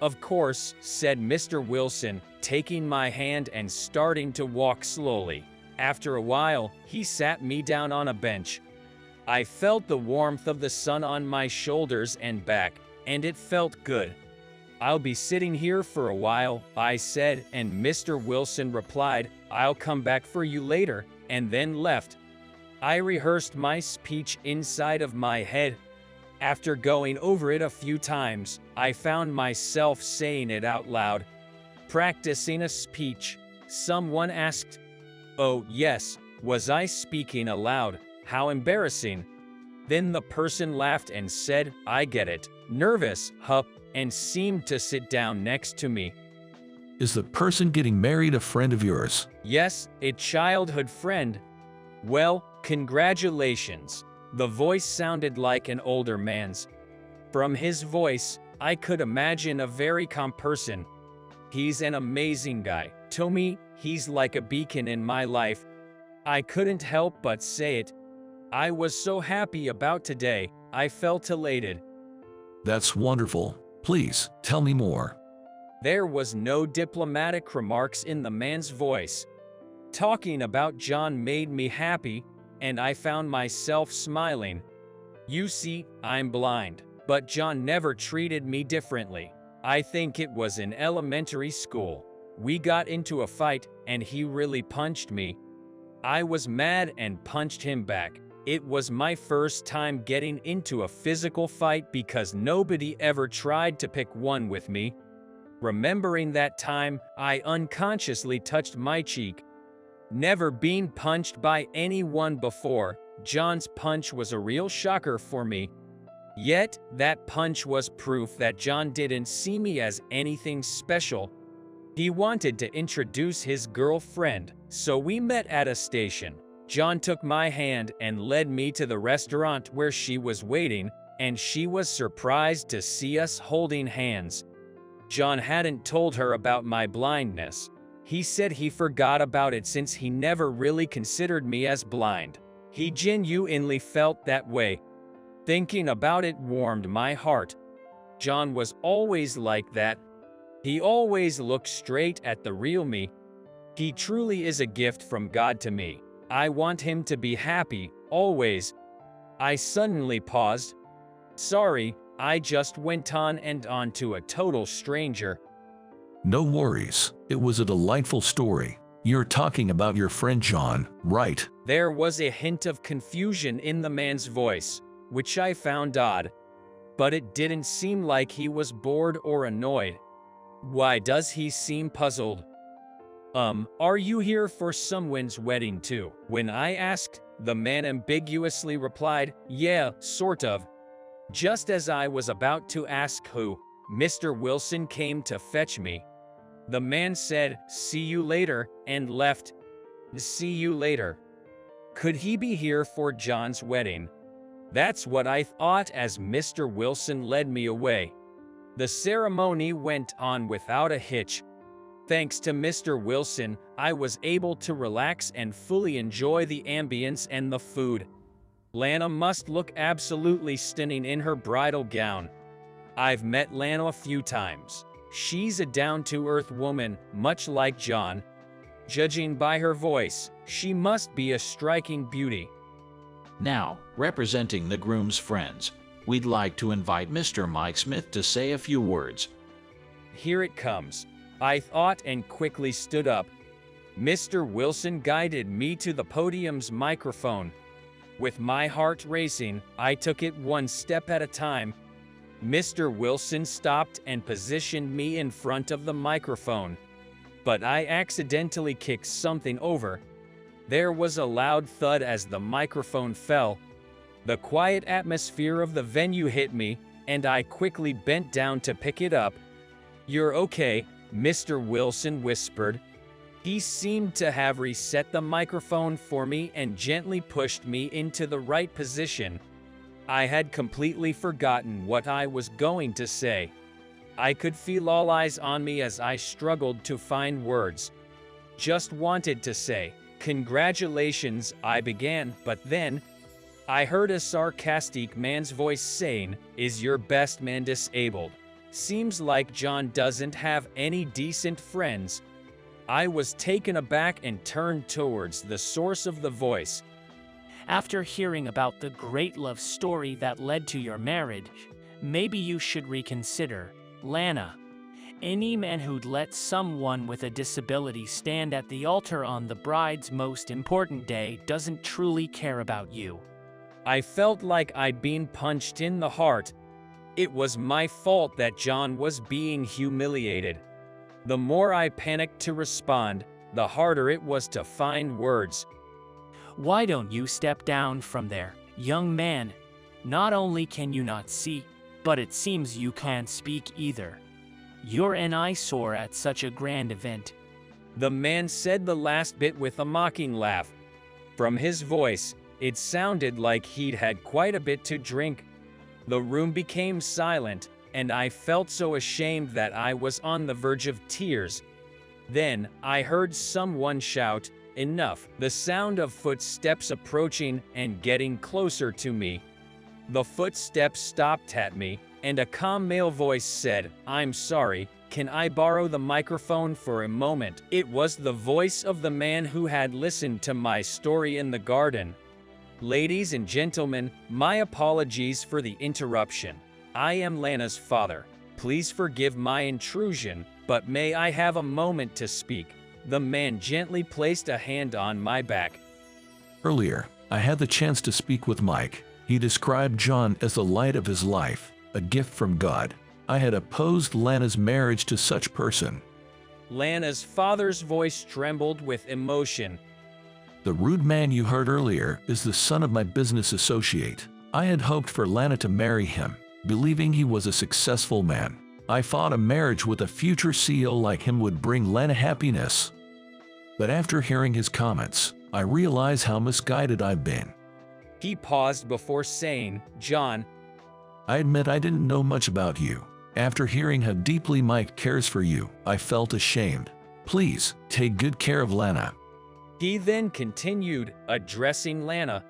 "Of course," said Mr. Wilson, taking my hand and starting to walk slowly. After a while, he sat me down on a bench. I felt the warmth of the sun on my shoulders and back, and it felt good. "I'll be sitting here for a while," I said, and Mr. Wilson replied, "I'll come back for you later," and then left. I rehearsed my speech inside of my head. After going over it a few times, I found myself saying it out loud. Practicing a speech. Someone asked, "Oh, yes, was I speaking aloud? How embarrassing." Then the person laughed and said, "I get it. Nervous, huh?" and seemed to sit down next to me. Is the person getting married a friend of yours? "Yes, a childhood friend." "Well, congratulations." The voice sounded like an older man's. From his voice, I could imagine a very calm person. "He's an amazing guy. To me, he's like a beacon in my life." I couldn't help but say it. I was so happy about today, I felt elated. That's wonderful. Please, tell me more. There was no diplomatic remarks in the man's voice. Talking about John made me happy, and I found myself smiling. "You see, I'm blind, but John never treated me differently. I think it was in elementary school. We got into a fight, and he really punched me. I was mad and punched him back. It was my first time getting into a physical fight because nobody ever tried to pick one with me. Remembering that time, I unconsciously touched my cheek. Never been punched by anyone before, John's punch was a real shocker for me. Yet, that punch was proof that John didn't see me as anything special. He wanted to introduce his girlfriend, so we met at a station. John took my hand and led me to the restaurant where she was waiting, and she was surprised to see us holding hands. John hadn't told her about my blindness. He said he forgot about it since he never really considered me as blind. He genuinely felt that way. Thinking about it warmed my heart. John was always like that. He always looked straight at the real me. He truly is a gift from God to me. I want him to be happy, always. I suddenly paused. Sorry, I just went on and on to a total stranger. No worries, it was a delightful story. You're talking about your friend John, right? There was a hint of confusion in the man's voice, which I found odd. But it didn't seem like he was bored or annoyed. Why does he seem puzzled? Are you here for someone's wedding too? When I asked, the man ambiguously replied, yeah, sort of. Just as I was about to ask who, Mr. Wilson came to fetch me. The man said, see you later, and left. See you later. Could he be here for John's wedding? That's what I thought as Mr. Wilson led me away. The ceremony went on without a hitch. Thanks to Mr. Wilson, I was able to relax and fully enjoy the ambience and the food. Lana must look absolutely stunning in her bridal gown. I've met Lana a few times. She's a down-to-earth woman, much like John. Judging by her voice, she must be a striking beauty. Now, representing the groom's friends, we'd like to invite Mr. Mike Smith to say a few words. Here it comes. I thought and quickly stood up. Mr. Wilson guided me to the podium's microphone. With my heart racing, I took it one step at a time. Mr. Wilson stopped and positioned me in front of the microphone. But I accidentally kicked something over. There was a loud thud as the microphone fell. The quiet atmosphere of the venue hit me, and I quickly bent down to pick it up. You're okay, Mr. Wilson whispered. He seemed to have reset the microphone for me and gently pushed me into the right position. I had completely forgotten what I was going to say. I could feel all eyes on me as I struggled to find words. Just wanted to say, congratulations, I began, but then I heard a sarcastic man's voice saying, is your best man disabled? Seems like John doesn't have any decent friends. I was taken aback and turned towards the source of the voice. After hearing about the great love story that led to your marriage, maybe you should reconsider, Lana. Any man who'd let someone with a disability stand at the altar on the bride's most important day doesn't truly care about you. I felt like I'd been punched in the heart. It was my fault that John was being humiliated. The more I panicked to respond, the harder it was to find words. Why don't you step down from there, young man? Not only can you not see, but it seems you can't speak either. You're an eyesore at such a grand event. The man said the last bit with a mocking laugh. From his voice, it sounded like he'd had quite a bit to drink. The room became silent, and I felt so ashamed that I was on the verge of tears. Then, I heard someone shout, "Enough!" The sound of footsteps approaching and getting closer to me. The footsteps stopped at me, and a calm male voice said, "I'm sorry, can I borrow the microphone for a moment?" It was the voice of the man who had listened to my story in the garden. "Ladies and gentlemen, my apologies for the interruption. I am Lana's father. Please forgive my intrusion, but may I have a moment to speak?" The man gently placed a hand on my back. Earlier, I had the chance to speak with Mike. He described John as the light of his life, a gift from God. I had opposed Lana's marriage to such person. Lana's father's voice trembled with emotion. The rude man you heard earlier is the son of my business associate. I had hoped for Lana to marry him, believing he was a successful man. I thought a marriage with a future CEO like him would bring Lana happiness. But after hearing his comments, I realize how misguided I've been. He paused before saying, "John, I admit I didn't know much about you. After hearing how deeply Mike cares for you, I felt ashamed. Please, take good care of Lana." He then continued, addressing Lana.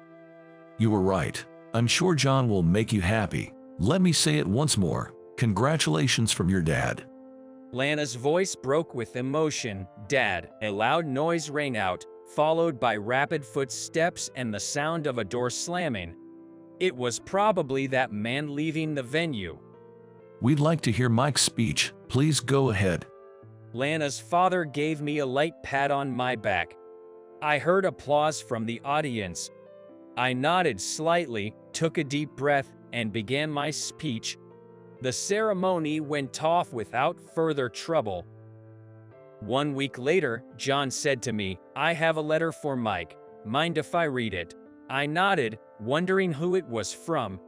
"You were right. I'm sure John will make you happy. Let me say it once more. Congratulations from your dad." Lana's voice broke with emotion. "Dad." A loud noise rang out, followed by rapid footsteps and the sound of a door slamming. It was probably that man leaving the venue. "We'd like to hear Mike's speech. Please go ahead." Lana's father gave me a light pat on my back. I heard applause from the audience. I nodded slightly, took a deep breath, and began my speech. The ceremony went off without further trouble. 1 week later, John said to me, "I have a letter for Mike. Mind if I read it?" I nodded, wondering who it was from.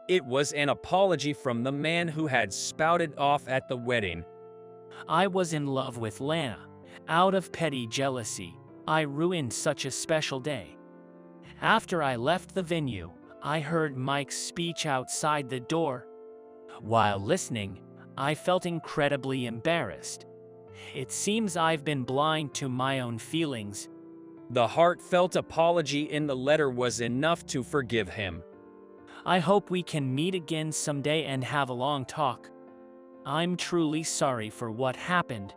It was an apology from the man who had spouted off at the wedding. I was in love with Lana. Out of petty jealousy, I ruined such a special day. After I left the venue, I heard Mike's speech outside the door. While listening, I felt incredibly embarrassed. It seems I've been blind to my own feelings. The heartfelt apology in the letter was enough to forgive him. I hope we can meet again someday and have a long talk. I'm truly sorry for what happened.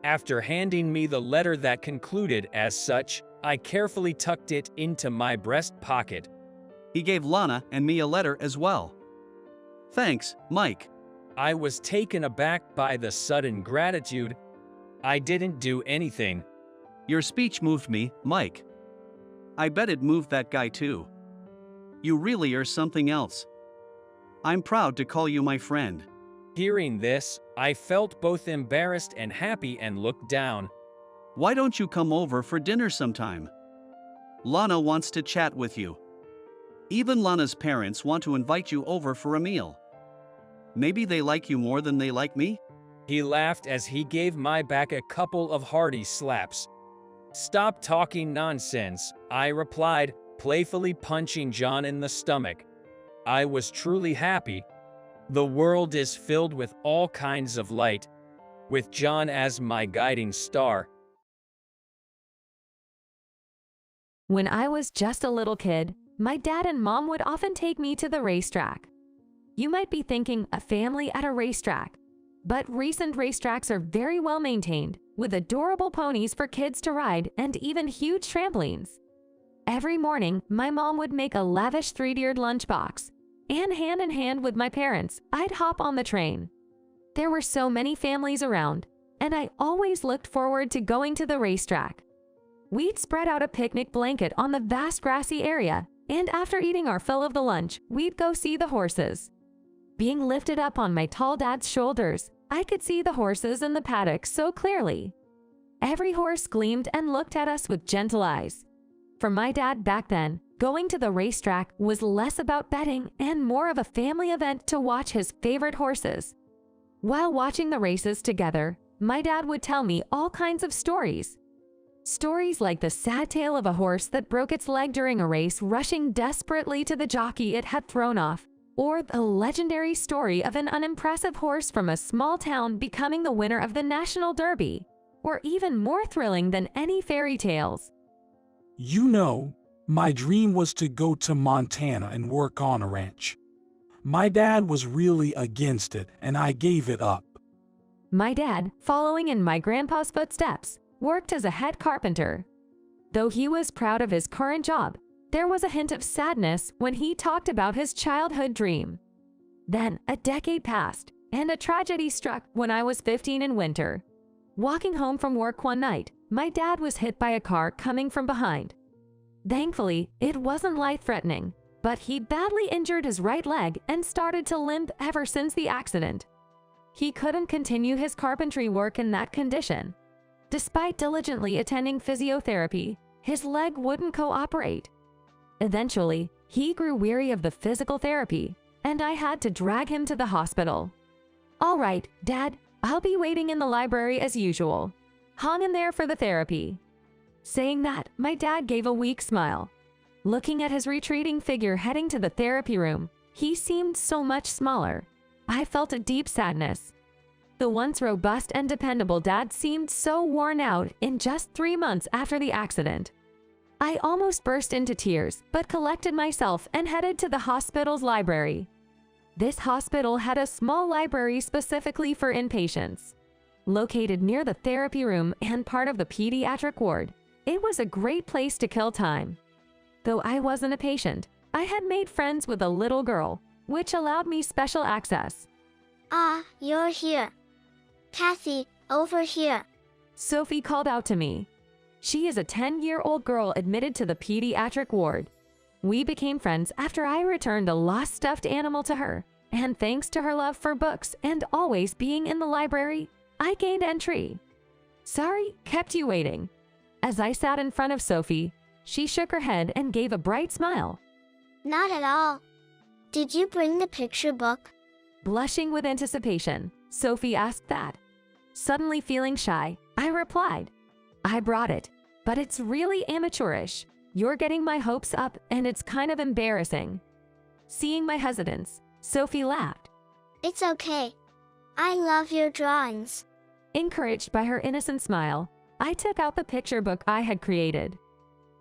After handing me the letter that concluded as such, I carefully tucked it into my breast pocket. He gave Lana and me a letter as well. Thanks, Mike. I was taken aback by the sudden gratitude. I didn't do anything. Your speech moved me, Mike. I bet it moved that guy too. You really are something else. I'm proud to call you my friend. Hearing this, I felt both embarrassed and happy and looked down. Why don't you come over for dinner sometime? Lana wants to chat with you. Even Lana's parents want to invite you over for a meal. Maybe they like you more than they like me? He laughed as he gave my back a couple of hearty slaps. "Stop talking nonsense," I replied, playfully punching John in the stomach. I was truly happy. The world is filled with all kinds of light, with John as my guiding star. When I was just a little kid, my dad and mom would often take me to the racetrack. You might be thinking, a family at a racetrack, but recent racetracks are very well maintained, with adorable ponies for kids to ride and even huge trampolines. Every morning, my mom would make a lavish 3-tiered lunchbox, and hand in hand with my parents, I'd hop on the train. There were so many families around, and I always looked forward to going to the racetrack. We'd spread out a picnic blanket on the vast grassy area, and after eating our fill of the lunch, we'd go see the horses. Being lifted up on my tall dad's shoulders, I could see the horses in the paddock so clearly. Every horse gleamed and looked at us with gentle eyes. For my dad back then, going to the racetrack was less about betting and more of a family event to watch his favorite horses. While watching the races together, my dad would tell me all kinds of stories. Stories like the sad tale of a horse that broke its leg during a race rushing desperately to the jockey it had thrown off, or the legendary story of an unimpressive horse from a small town becoming the winner of the National Derby, or even more thrilling than any fairy tales. You know, my dream was to go to Montana and work on a ranch. My dad was really against it, and I gave it up. My dad, following in my grandpa's footsteps, worked as a head carpenter. Though he was proud of his current job, there was a hint of sadness when he talked about his childhood dream. Then, a decade passed, and a tragedy struck when I was 15 in winter. Walking home from work one night, my dad was hit by a car coming from behind. Thankfully, it wasn't life-threatening, but he badly injured his right leg and started to limp ever since the accident. He couldn't continue his carpentry work in that condition. Despite diligently attending physiotherapy, his leg wouldn't cooperate. Eventually, he grew weary of the physical therapy, and I had to drag him to the hospital. "All right, Dad, I'll be waiting in the library as usual. Hang in there for the therapy." Saying that, my dad gave a weak smile. Looking at his retreating figure heading to the therapy room, he seemed so much smaller. I felt a deep sadness. The once robust and dependable dad seemed so worn out in just 3 months after the accident. I almost burst into tears, but collected myself and headed to the hospital's library. This hospital had a small library specifically for inpatients. Located near the therapy room and part of the pediatric ward, it was a great place to kill time. Though I wasn't a patient, I had made friends with a little girl, which allowed me special access. "Ah, you're here. Kathy, over here." Sophie called out to me. She is a 10-year-old girl admitted to the pediatric ward. We became friends after I returned a lost stuffed animal to her, and thanks to her love for books and always being in the library, I gained entry. "Sorry, kept you waiting." As I sat in front of Sophie, she shook her head and gave a bright smile. "Not at all. Did you bring the picture book?" Blushing with anticipation, Sophie asked that. Suddenly feeling shy, I replied, "I brought it, but it's really amateurish. You're getting my hopes up and it's kind of embarrassing." Seeing my hesitance, Sophie laughed. "It's okay. I love your drawings." Encouraged by her innocent smile, I took out the picture book I had created.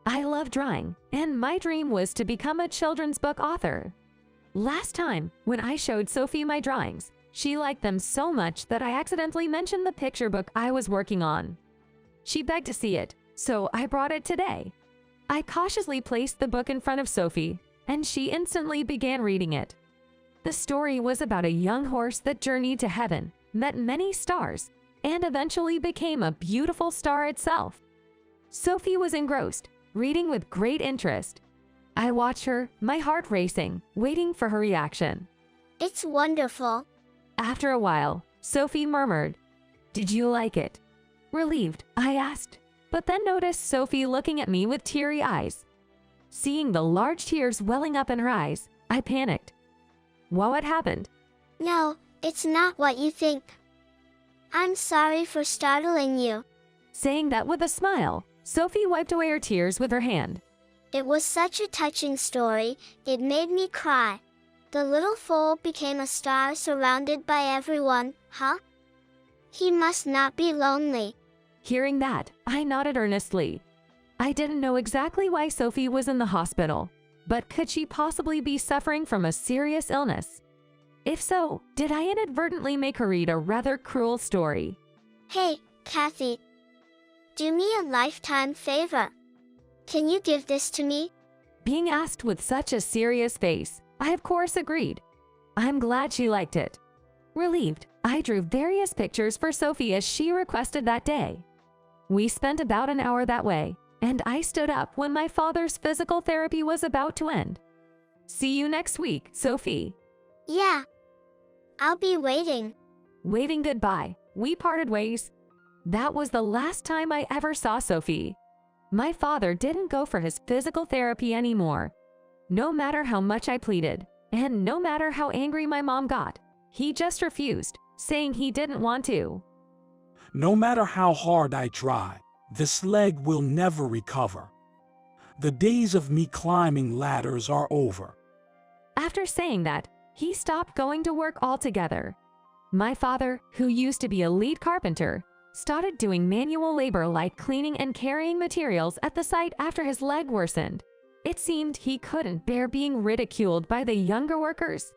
I love drawing, and my dream was to become a children's book author. Last time, when I showed Sophie my drawings, she liked them so much that I accidentally mentioned the picture book I was working on. She begged to see it, so I brought it today. I cautiously placed the book in front of Sophie, and she instantly began reading it. The story was about a young horse that journeyed to heaven, met many stars, and eventually became a beautiful star itself. Sophie was engrossed, reading with great interest. I watched her, my heart racing, waiting for her reaction. "It's wonderful." After a while, Sophie murmured, "Did you like it?" Relieved, I asked, but then noticed Sophie looking at me with teary eyes. Seeing the large tears welling up in her eyes, I panicked. What had happened? "No, it's not what you think. I'm sorry for startling you." Saying that with a smile, Sophie wiped away her tears with her hand. "It was such a touching story, it made me cry. The little foal became a star surrounded by everyone, huh? He must not be lonely." Hearing that, I nodded earnestly. I didn't know exactly why Sophie was in the hospital, but could she possibly be suffering from a serious illness? If so, did I inadvertently make her read a rather cruel story? Hey, Kathy. Do me a lifetime favor. Can you give this to me? Being asked with such a serious face, I of course agreed. I'm glad she liked it. Relieved, I drew various pictures for Sophie as she requested that day. We spent about an hour that way, and I stood up when my father's physical therapy was about to end. See you next week, Sophie. Yeah. I'll be waiting. Waving goodbye, we parted ways. That was the last time I ever saw Sophie. My father didn't go for his physical therapy anymore. No matter how much I pleaded, and no matter how angry my mom got, he just refused, saying he didn't want to. No matter how hard I try, this leg will never recover. The days of me climbing ladders are over. After saying that, he stopped going to work altogether. My father, who used to be a lead carpenter, started doing manual labor like cleaning and carrying materials at the site after his leg worsened. It seemed he couldn't bear being ridiculed by the younger workers.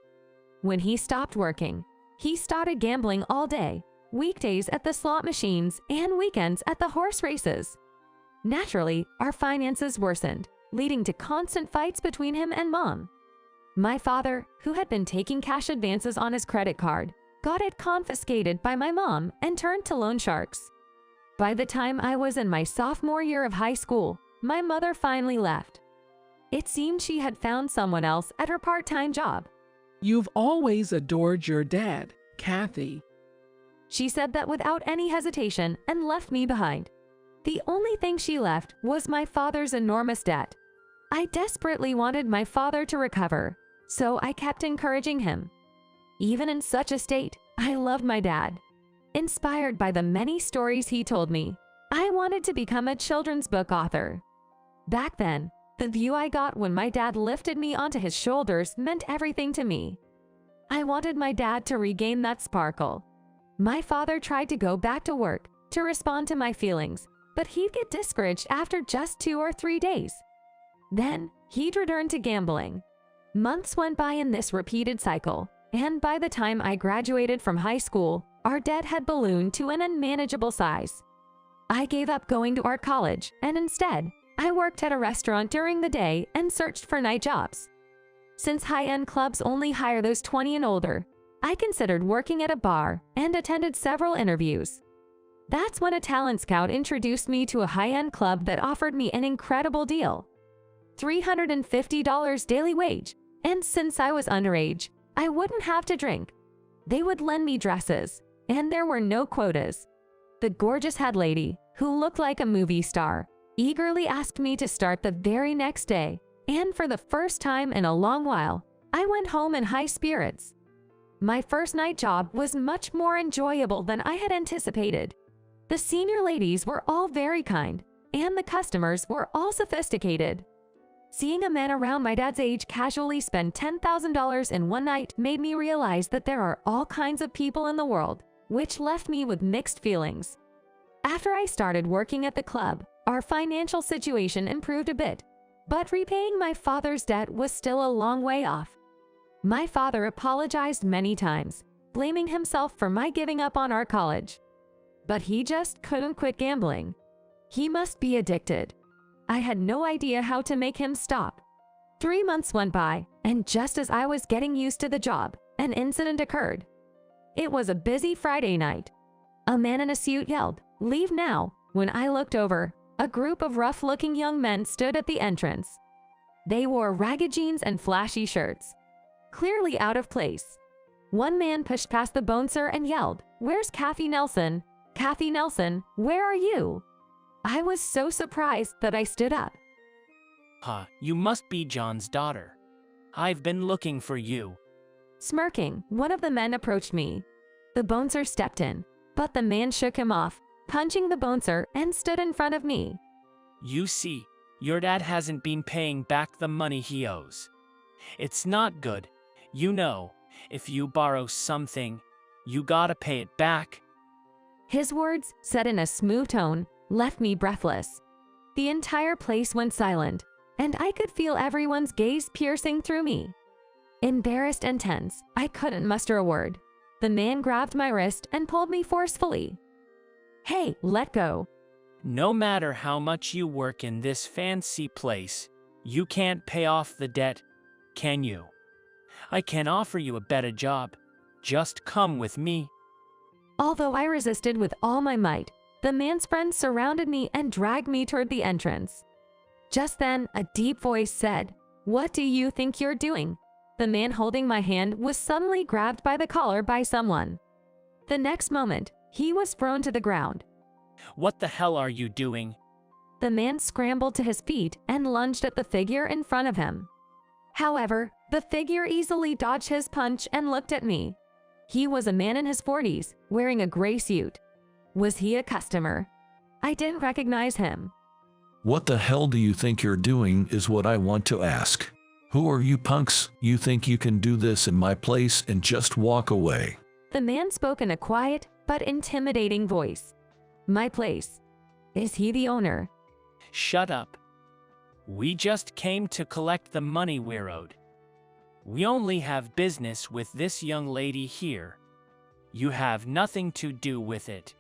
When he stopped working, he started gambling all day, weekdays at the slot machines and weekends at the horse races. Naturally, our finances worsened, leading to constant fights between him and Mom. My father, who had been taking cash advances on his credit card, got it confiscated by my mom and turned to loan sharks. By the time I was in my sophomore year of high school, my mother finally left. It seemed she had found someone else at her part-time job. You've always adored your dad, Kathy. She said that without any hesitation and left me behind. The only thing she left was my father's enormous debt. I desperately wanted my father to recover, so I kept encouraging him. Even in such a state, I loved my dad. Inspired by the many stories he told me, I wanted to become a children's book author. Back then, the view I got when my dad lifted me onto his shoulders meant everything to me. I wanted my dad to regain that sparkle. My father tried to go back to work to respond to my feelings, but he'd get discouraged after just 2 or 3 days. Then, he'd return to gambling. Months went by in this repeated cycle, and by the time I graduated from high school, our debt had ballooned to an unmanageable size. I gave up going to art college, and instead, I worked at a restaurant during the day and searched for night jobs. Since high-end clubs only hire those 20 and older, I considered working at a bar and attended several interviews. That's when a talent scout introduced me to a high-end club that offered me an incredible deal. $350 daily wage, and since I was underage, I wouldn't have to drink. They would lend me dresses, and there were no quotas. The gorgeous head lady, who looked like a movie star, eagerly asked me to start the very next day, and for the first time in a long while, I went home in high spirits. My first night job was much more enjoyable than I had anticipated. The senior ladies were all very kind, and the customers were all sophisticated. Seeing a man around my dad's age casually spend $10,000 in one night made me realize that there are all kinds of people in the world, which left me with mixed feelings. After I started working at the club, our financial situation improved a bit, but repaying my father's debt was still a long way off. My father apologized many times, blaming himself for my giving up on art college. But he just couldn't quit gambling. He must be addicted. I had no idea how to make him stop. 3 months went by, and just as I was getting used to the job, an incident occurred. It was a busy Friday night. A man in a suit yelled, "Leave now." When I looked over, a group of rough-looking young men stood at the entrance. They wore ragged jeans and flashy shirts, clearly out of place. One man pushed past the bouncer and yelled, "Where's Kathy Nelson? Kathy Nelson, where are you?" I was so surprised that I stood up. You must be John's daughter. I've been looking for you. Smirking, one of the men approached me. The bouncer stepped in, but the man shook him off, punching the bouncer, and stood in front of me. You see, your dad hasn't been paying back the money he owes. It's not good. You know, if you borrow something, you gotta pay it back. His words, said in a smooth tone, left me breathless. The entire place went silent, and I could feel everyone's gaze piercing through me. Embarrassed and tense, I couldn't muster a word. The man grabbed my wrist and pulled me forcefully. Hey, let go. No matter how much you work in this fancy place, you can't pay off the debt, can you? I can offer you a better job. Just come with me. Although I resisted with all my might, the man's friends surrounded me and dragged me toward the entrance. Just then, a deep voice said, "What do you think you're doing?" The man holding my hand was suddenly grabbed by the collar by someone. The next moment, he was thrown to the ground. What the hell are you doing? The man scrambled to his feet and lunged at the figure in front of him. However, the figure easily dodged his punch and looked at me. He was a man in his 40s, wearing a gray suit. Was he a customer? I didn't recognize him. What the hell do you think you're doing is what I want to ask. Who are you punks? You think you can do this in my place and just walk away? The man spoke in a quiet but intimidating voice. My place. Is he the owner? Shut up. We just came to collect the money we're owed. We only have business with this young lady here. You have nothing to do with it.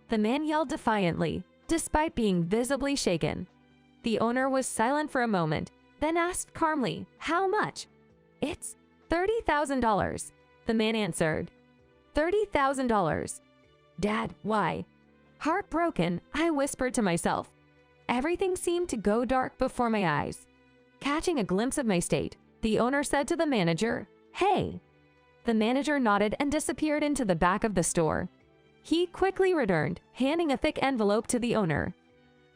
The man yelled defiantly, despite being visibly shaken. The owner was silent for a moment, then asked calmly, "How much?" "It's $30,000, the man answered. $30,000. Dad, why? Heartbroken, I whispered to myself. Everything seemed to go dark before my eyes. Catching a glimpse of my state, the owner said to the manager, "Hey." The manager nodded and disappeared into the back of the store. He quickly returned, handing a thick envelope to the owner.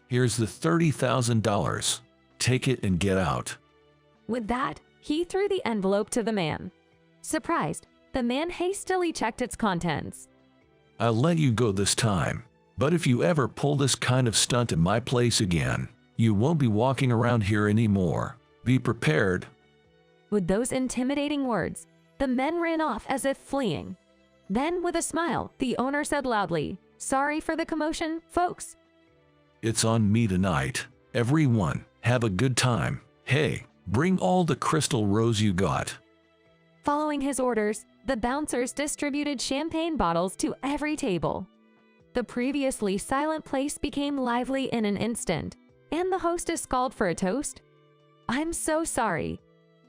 Here's the $30,000. Take it and get out. With that, he threw the envelope to the man. Surprised, the man hastily checked its contents. I'll let you go this time, but if you ever pull this kind of stunt at my place again, you won't be walking around here anymore. Be prepared. With those intimidating words, the men ran off as if fleeing. Then, with a smile, the owner said loudly, "Sorry for the commotion, folks." It's on me tonight. Everyone, have a good time. Hey, bring all the crystal rose you got. Following his orders, the bouncers distributed champagne bottles to every table. The previously silent place became lively in an instant, and the hostess called for a toast. "I'm so sorry."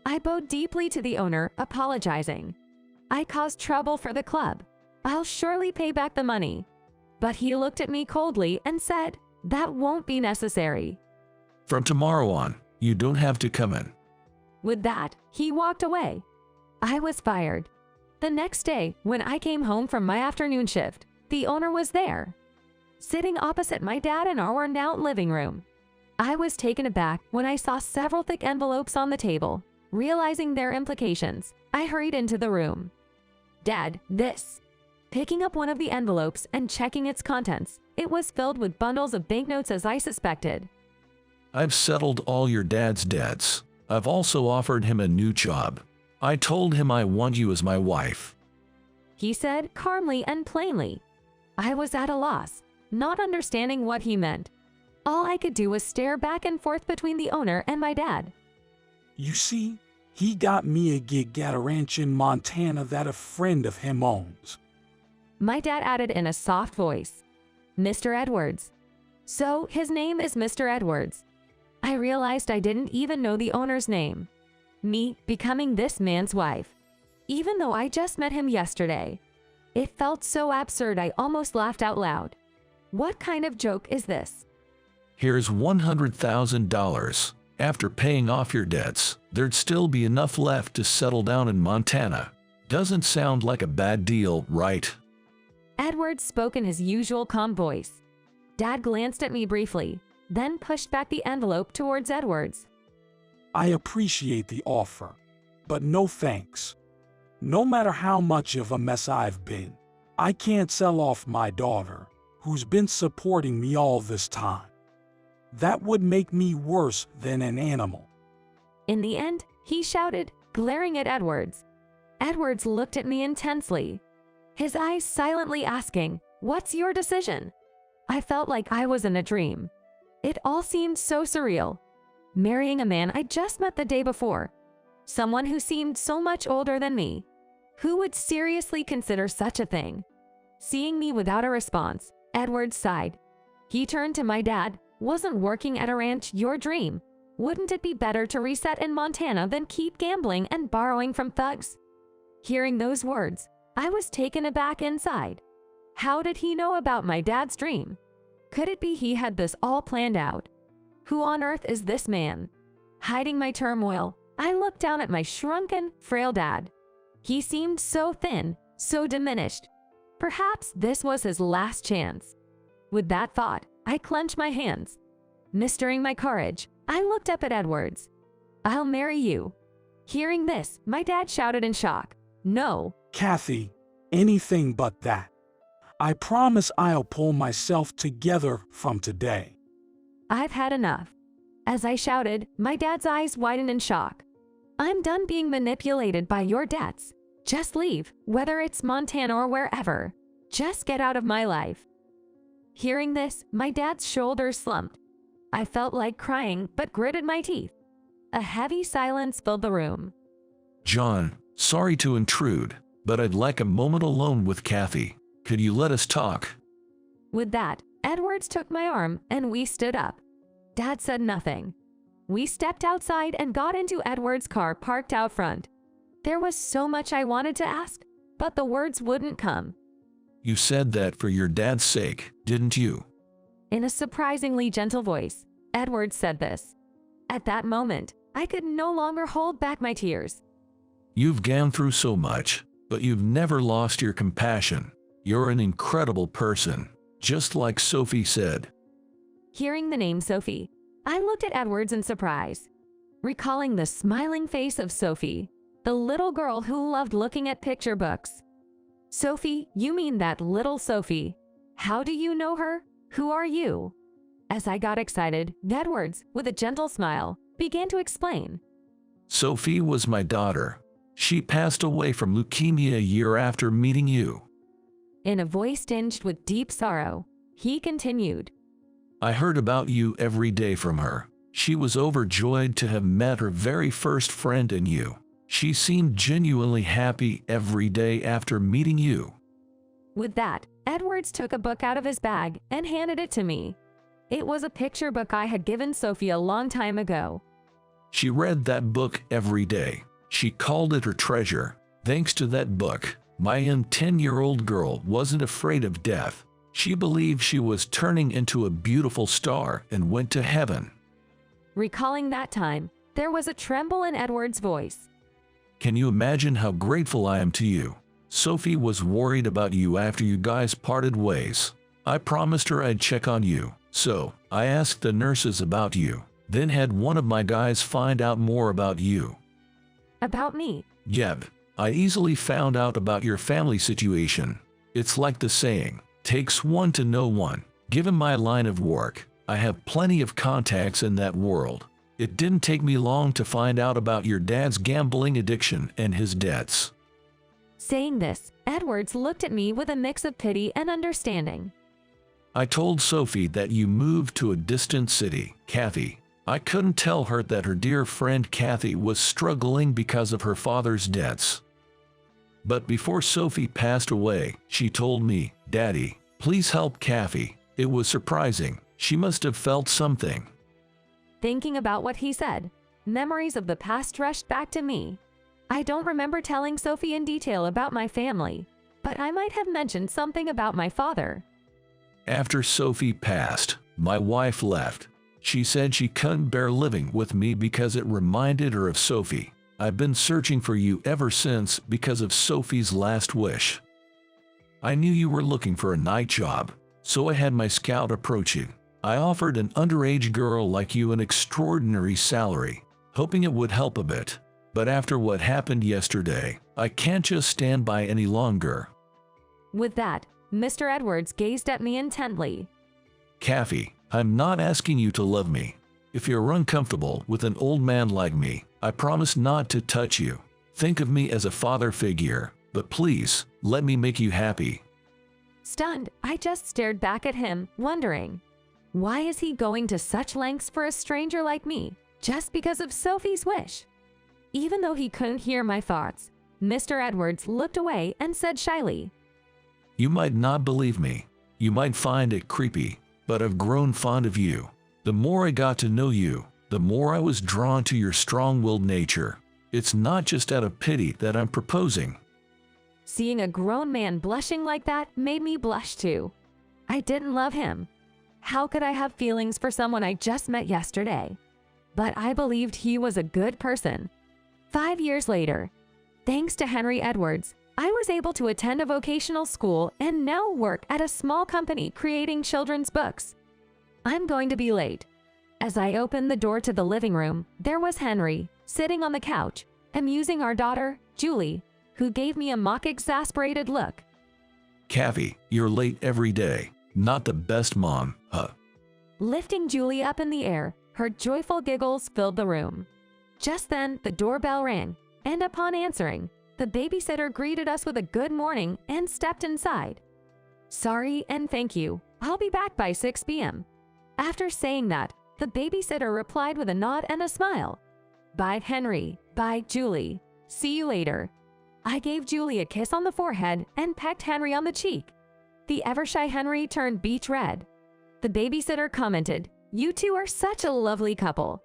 I bowed deeply to the owner, apologizing. "I caused trouble for the club. I'll surely pay back the money." But he looked at me coldly and said, "That won't be necessary." From tomorrow on, you don't have to come in. With that, he walked away. I was fired. The next day, when I came home from my afternoon shift, the owner was there, sitting opposite my dad in our worn-out living room. I was taken aback when I saw several thick envelopes on the table. Realizing their implications, I hurried into the room. "Dad, this." Picking up one of the envelopes and checking its contents, it was filled with bundles of banknotes as I suspected. I've settled all your dad's debts. I've also offered him a new job. I told him I want you as my wife. He said calmly and plainly. I was at a loss, not understanding what he meant. All I could do was stare back and forth between the owner and my dad. You see, he got me a gig at a ranch in Montana that a friend of him owns. My dad added in a soft voice, "Mr. Edwards." So his name is Mr. Edwards. I realized I didn't even know the owner's name. Me becoming this man's wife, even though I just met him yesterday. It felt so absurd I almost laughed out loud. What kind of joke is this? Here's $100,000. After paying off your debts, there'd still be enough left to settle down in Montana. Doesn't sound like a bad deal, right? Edwards spoke in his usual calm voice. Dad glanced at me briefly, then pushed back the envelope towards Edwards. I appreciate the offer, but no thanks. No matter how much of a mess I've been, I can't sell off my daughter, who's been supporting me all this time. That would make me worse than an animal. In the end, he shouted, glaring at Edwards. Edwards looked at me intensely, his eyes silently asking, "What's your decision?" I felt like I was in a dream. It all seemed so surreal. Marrying a man I just met the day before. Someone who seemed so much older than me. Who would seriously consider such a thing? Seeing me without a response, Edward sighed. He turned to my dad. Wasn't working at a ranch your dream? Wouldn't it be better to reset in Montana than keep gambling and borrowing from thugs? Hearing those words, I was taken aback inside. How did he know about my dad's dream? Could it be he had this all planned out? Who on earth is this man? Hiding my turmoil, I looked down at my shrunken, frail dad. He seemed so thin, so diminished. Perhaps this was his last chance. With that thought, I clenched my hands. Mustering my courage, I looked up at Edwards. I'll marry you. Hearing this, my dad shouted in shock. No. Kathy, anything but that. I promise I'll pull myself together from today. I've had enough. As I shouted, my dad's eyes widened in shock. I'm done being manipulated by your debts. Just leave, whether it's Montana or wherever. Just get out of my life. Hearing this, my dad's shoulders slumped. I felt like crying, but gritted my teeth. A heavy silence filled the room. John, sorry to intrude, but I'd like a moment alone with Kathy. Could you let us talk? With that, Edwards took my arm and we stood up. Dad said nothing. We stepped outside and got into Edward's car parked out front. There was so much I wanted to ask, but the words wouldn't come. You said that for your dad's sake, didn't you? In a surprisingly gentle voice, Edward said this. At that moment, I could no longer hold back my tears. You've gone through so much, but you've never lost your compassion. You're an incredible person, just like Sophie said. Hearing the name Sophie, I looked at Edwards in surprise. Recalling the smiling face of Sophie, the little girl who loved looking at picture books. Sophie, you mean that little Sophie? How do you know her? Who are you? As I got excited, Edwards, with a gentle smile, began to explain. Sophie was my daughter. She passed away from leukemia a year after meeting you. In a voice tinged with deep sorrow, he continued. I heard about you every day from her. She was overjoyed to have met her very first friend in you. She seemed genuinely happy every day after meeting you. With that, Edwards took a book out of his bag and handed it to me. It was a picture book I had given Sophie a long time ago. She read that book every day. She called it her treasure. Thanks to that book, my 10-year-old girl wasn't afraid of death. She believed she was turning into a beautiful star and went to heaven. Recalling that time, there was a tremble in Edward's voice. Can you imagine how grateful I am to you? Sophie was worried about you after you guys parted ways. I promised her I'd check on you, so I asked the nurses about you, then had one of my guys find out more about you. About me? Yep, I easily found out about your family situation. It's like the saying, takes one to know one. Given my line of work, I have plenty of contacts in that world. It didn't take me long to find out about your dad's gambling addiction and his debts. Saying this, Edwards looked at me with a mix of pity and understanding. I told Sophie that you moved to a distant city, Kathy. I couldn't tell her that her dear friend Kathy was struggling because of her father's debts. But before Sophie passed away, she told me, Daddy, please help Kathy. It was surprising. She must have felt something. Thinking about what he said, memories of the past rushed back to me. I don't remember telling Sophie in detail about my family, but I might have mentioned something about my father. After Sophie passed, my wife left. She said she couldn't bear living with me because it reminded her of Sophie. I've been searching for you ever since because of Sophie's last wish. I knew you were looking for a night job, so I had my scout approach you. I offered an underage girl like you an extraordinary salary, hoping it would help a bit. But after what happened yesterday, I can't just stand by any longer. With that, Mr. Edwards gazed at me intently. Kathy, I'm not asking you to love me. If you're uncomfortable with an old man like me, I promise not to touch you. Think of me as a father figure, but please, let me make you happy. Stunned, I just stared back at him, wondering, why is he going to such lengths for a stranger like me, just because of Sophie's wish? Even though he couldn't hear my thoughts, Mr. Edwards looked away and said shyly, You might not believe me. You might find it creepy, but I've grown fond of you. The more I got to know you, the more I was drawn to your strong-willed nature. It's not just out of pity that I'm proposing. Seeing a grown man blushing like that made me blush too. I didn't love him. How could I have feelings for someone I just met yesterday? But I believed he was a good person. 5 years later, thanks to Henry Edwards, I was able to attend a vocational school and now work at a small company creating children's books. I'm going to be late. As I opened the door to the living room, there was Henry, sitting on the couch, amusing our daughter, Julie, who gave me a mock-exasperated look. Cavi, you're late every day. Not the best mom, huh? Lifting Julie up in the air, her joyful giggles filled the room. Just then, the doorbell rang, and upon answering, the babysitter greeted us with a good morning and stepped inside. Sorry and thank you. I'll be back by 6 p.m. After saying that, the babysitter replied with a nod and a smile. Bye, Henry. Bye, Julie. See you later. I gave Julie a kiss on the forehead and pecked Henry on the cheek. The ever-shy Henry turned beach red. The babysitter commented, You two are such a lovely couple.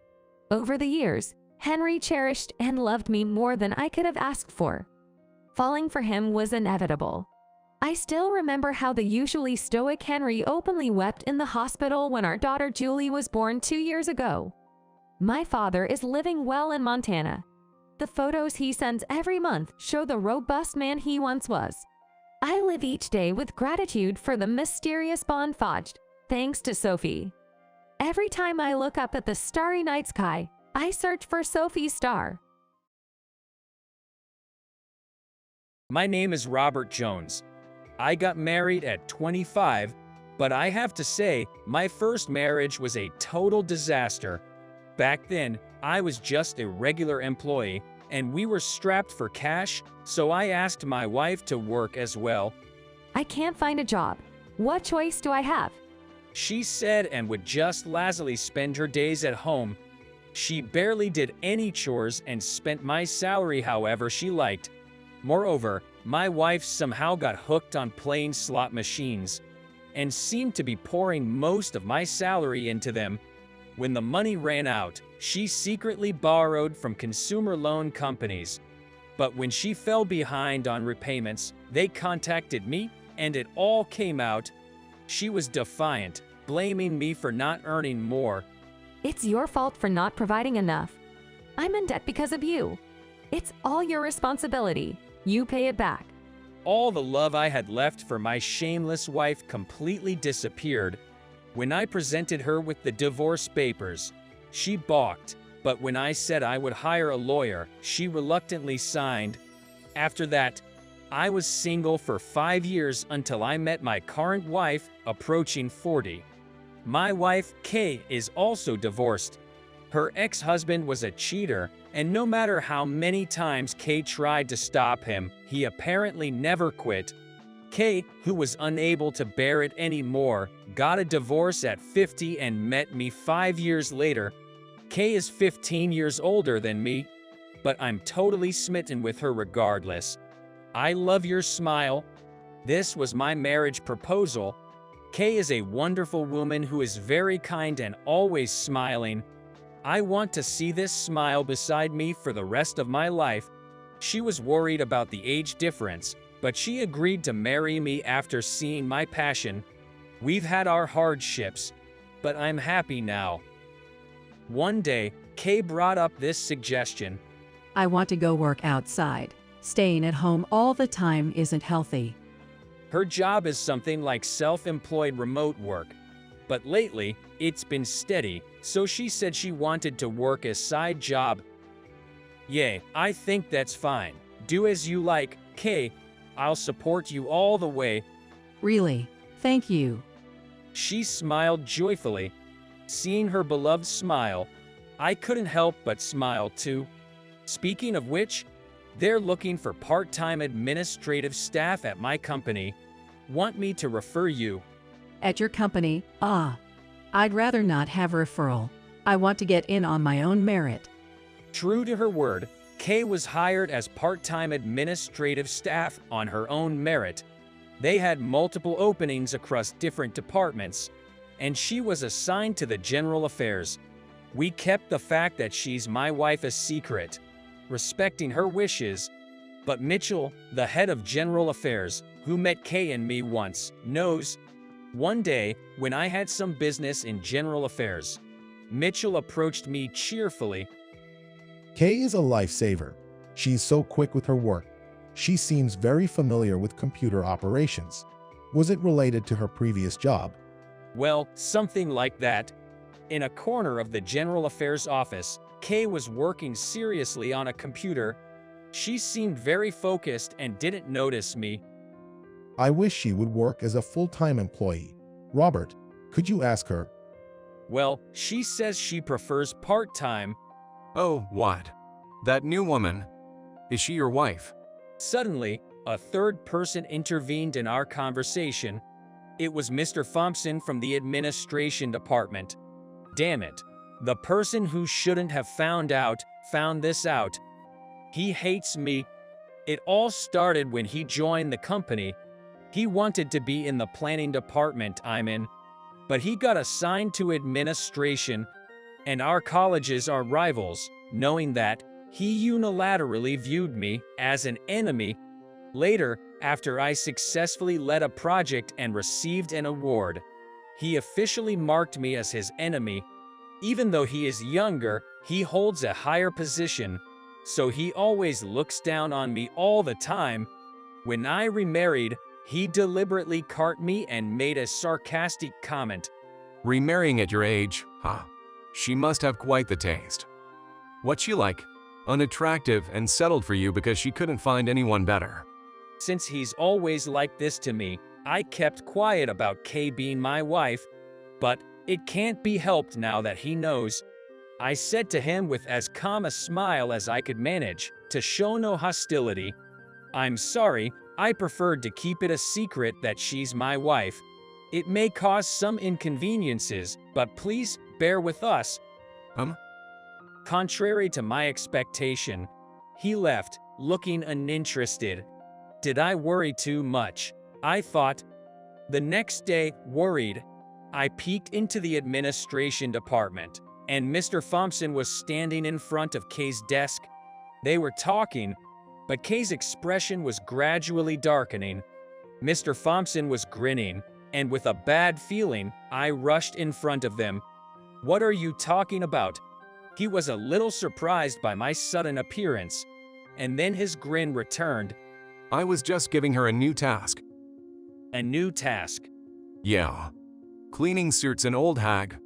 Over the years, Henry cherished and loved me more than I could have asked for. Falling for him was inevitable. I still remember how the usually stoic Henry openly wept in the hospital when our daughter Julie was born 2 years ago. My father is living well in Montana. The photos he sends every month show the robust man he once was. I live each day with gratitude for the mysterious bond forged, thanks to Sophie. Every time I look up at the starry night sky, I search for Sophie's star. My name is Robert Jones. I got married at 25, but I have to say, my first marriage was a total disaster. Back then, I was just a regular employee, and we were strapped for cash, so I asked my wife to work as well. I can't find a job. What choice do I have? She said and would just lazily spend her days at home. She barely did any chores and spent my salary however she liked. Moreover, my wife somehow got hooked on playing slot machines and seemed to be pouring most of my salary into them. When the money ran out, she secretly borrowed from consumer loan companies. But when she fell behind on repayments, they contacted me, and it all came out. She was defiant, blaming me for not earning more. It's your fault for not providing enough. I'm in debt because of you. It's all your responsibility. You pay it back. All the love I had left for my shameless wife completely disappeared. When I presented her with the divorce papers, she balked, but when I said I would hire a lawyer, she reluctantly signed. After that, I was single for 5 years until I met my current wife, approaching 40. My wife, Kay, is also divorced. Her ex-husband was a cheater, and no matter how many times Kay tried to stop him, he apparently never quit. Kay, who was unable to bear it anymore, got a divorce at 50 and met me 5 years later. Kay is 15 years older than me, but I'm totally smitten with her regardless. I love your smile. This was my marriage proposal. Kay is a wonderful woman who is very kind and always smiling. I want to see this smile beside me for the rest of my life. She was worried about the age difference, but she agreed to marry me after seeing my passion. We've had our hardships, but I'm happy now. One day, Kay brought up this suggestion. I want to go work outside. Staying at home all the time isn't healthy. Her job is something like self-employed remote work, but lately, it's been steady, so she said she wanted to work a side job. Yay, I think that's fine. Do as you like, Kay. I'll support you all the way. Really? Thank you. She smiled joyfully. Seeing her beloved smile, I couldn't help but smile too. Speaking of which, they're looking for part-time administrative staff at my company. Want me to refer you? At your company? I'd rather not have referral. I want to get in on my own merit. True to her word, Kay was hired as part-time administrative staff on her own merit. They had multiple openings across different departments, and she was assigned to the general affairs. We kept the fact that she's my wife a secret, respecting her wishes, but Mitchell, the head of general affairs, who met Kay and me once, knows. One day, when I had some business in general affairs, Mitchell approached me cheerfully. Kay is a lifesaver. She's so quick with her work. She seems very familiar with computer operations. Was it related to her previous job? Well, something like that. In a corner of the general affairs office, Kay was working seriously on a computer. She seemed very focused and didn't notice me. I wish she would work as a full-time employee. Robert, could you ask her? Well, she says she prefers part-time. Oh, what? That new woman? Is she your wife? Suddenly, a third person intervened in our conversation. It was Mr. Thompson from the administration department. Damn it. The person who shouldn't have found this out. He hates me. It all started when he joined the company. He wanted to be in the planning department I'm in, but he got assigned to administration, and our colleges are rivals. Knowing that, he unilaterally viewed me as an enemy. Later, after I successfully led a project and received an award, he officially marked me as his enemy. Even though he is younger, he holds a higher position, so he always looks down on me all the time. When I remarried, he deliberately caught me and made a sarcastic comment. Remarrying at your age, huh? She must have quite the taste. What's she like? Unattractive and settled for you because she couldn't find anyone better. Since he's always like this to me, I kept quiet about Kay being my wife, but it can't be helped now that he knows. I said to him with as calm a smile as I could manage, to show no hostility, "I'm sorry, I preferred to keep it a secret that she's my wife. It may cause some inconveniences, but please bear with us." Contrary to my expectation, he left, looking uninterested. Did I worry too much? I thought. The next day, worried, I peeked into the administration department, and Mr. Thompson was standing in front of Kay's desk. They were talking, but Kay's expression was gradually darkening. Mr. Thompson was grinning, and with a bad feeling, I rushed in front of them. "What are you talking about?" He was a little surprised by my sudden appearance, and then his grin returned. I was just giving her a new task. A new task? Yeah. Cleaning suits an old hag,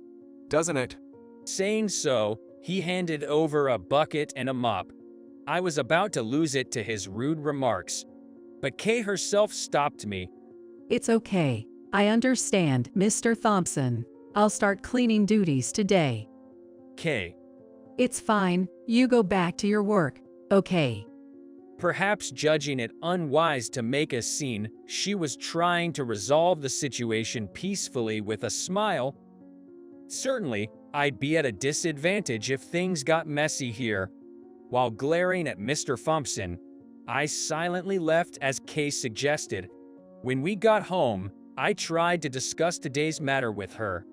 doesn't it? Saying so, he handed over a bucket and a mop. I was about to lose it to his rude remarks, but Kay herself stopped me. It's okay. I understand, Mr. Thompson. I'll start cleaning duties today. Kay. It's fine. You go back to your work, okay? Perhaps judging it unwise to make a scene, she was trying to resolve the situation peacefully with a smile. Certainly, I'd be at a disadvantage if things got messy here. While glaring at Mr. Thompson, I silently left as Kay suggested. When we got home, I tried to discuss today's matter with her.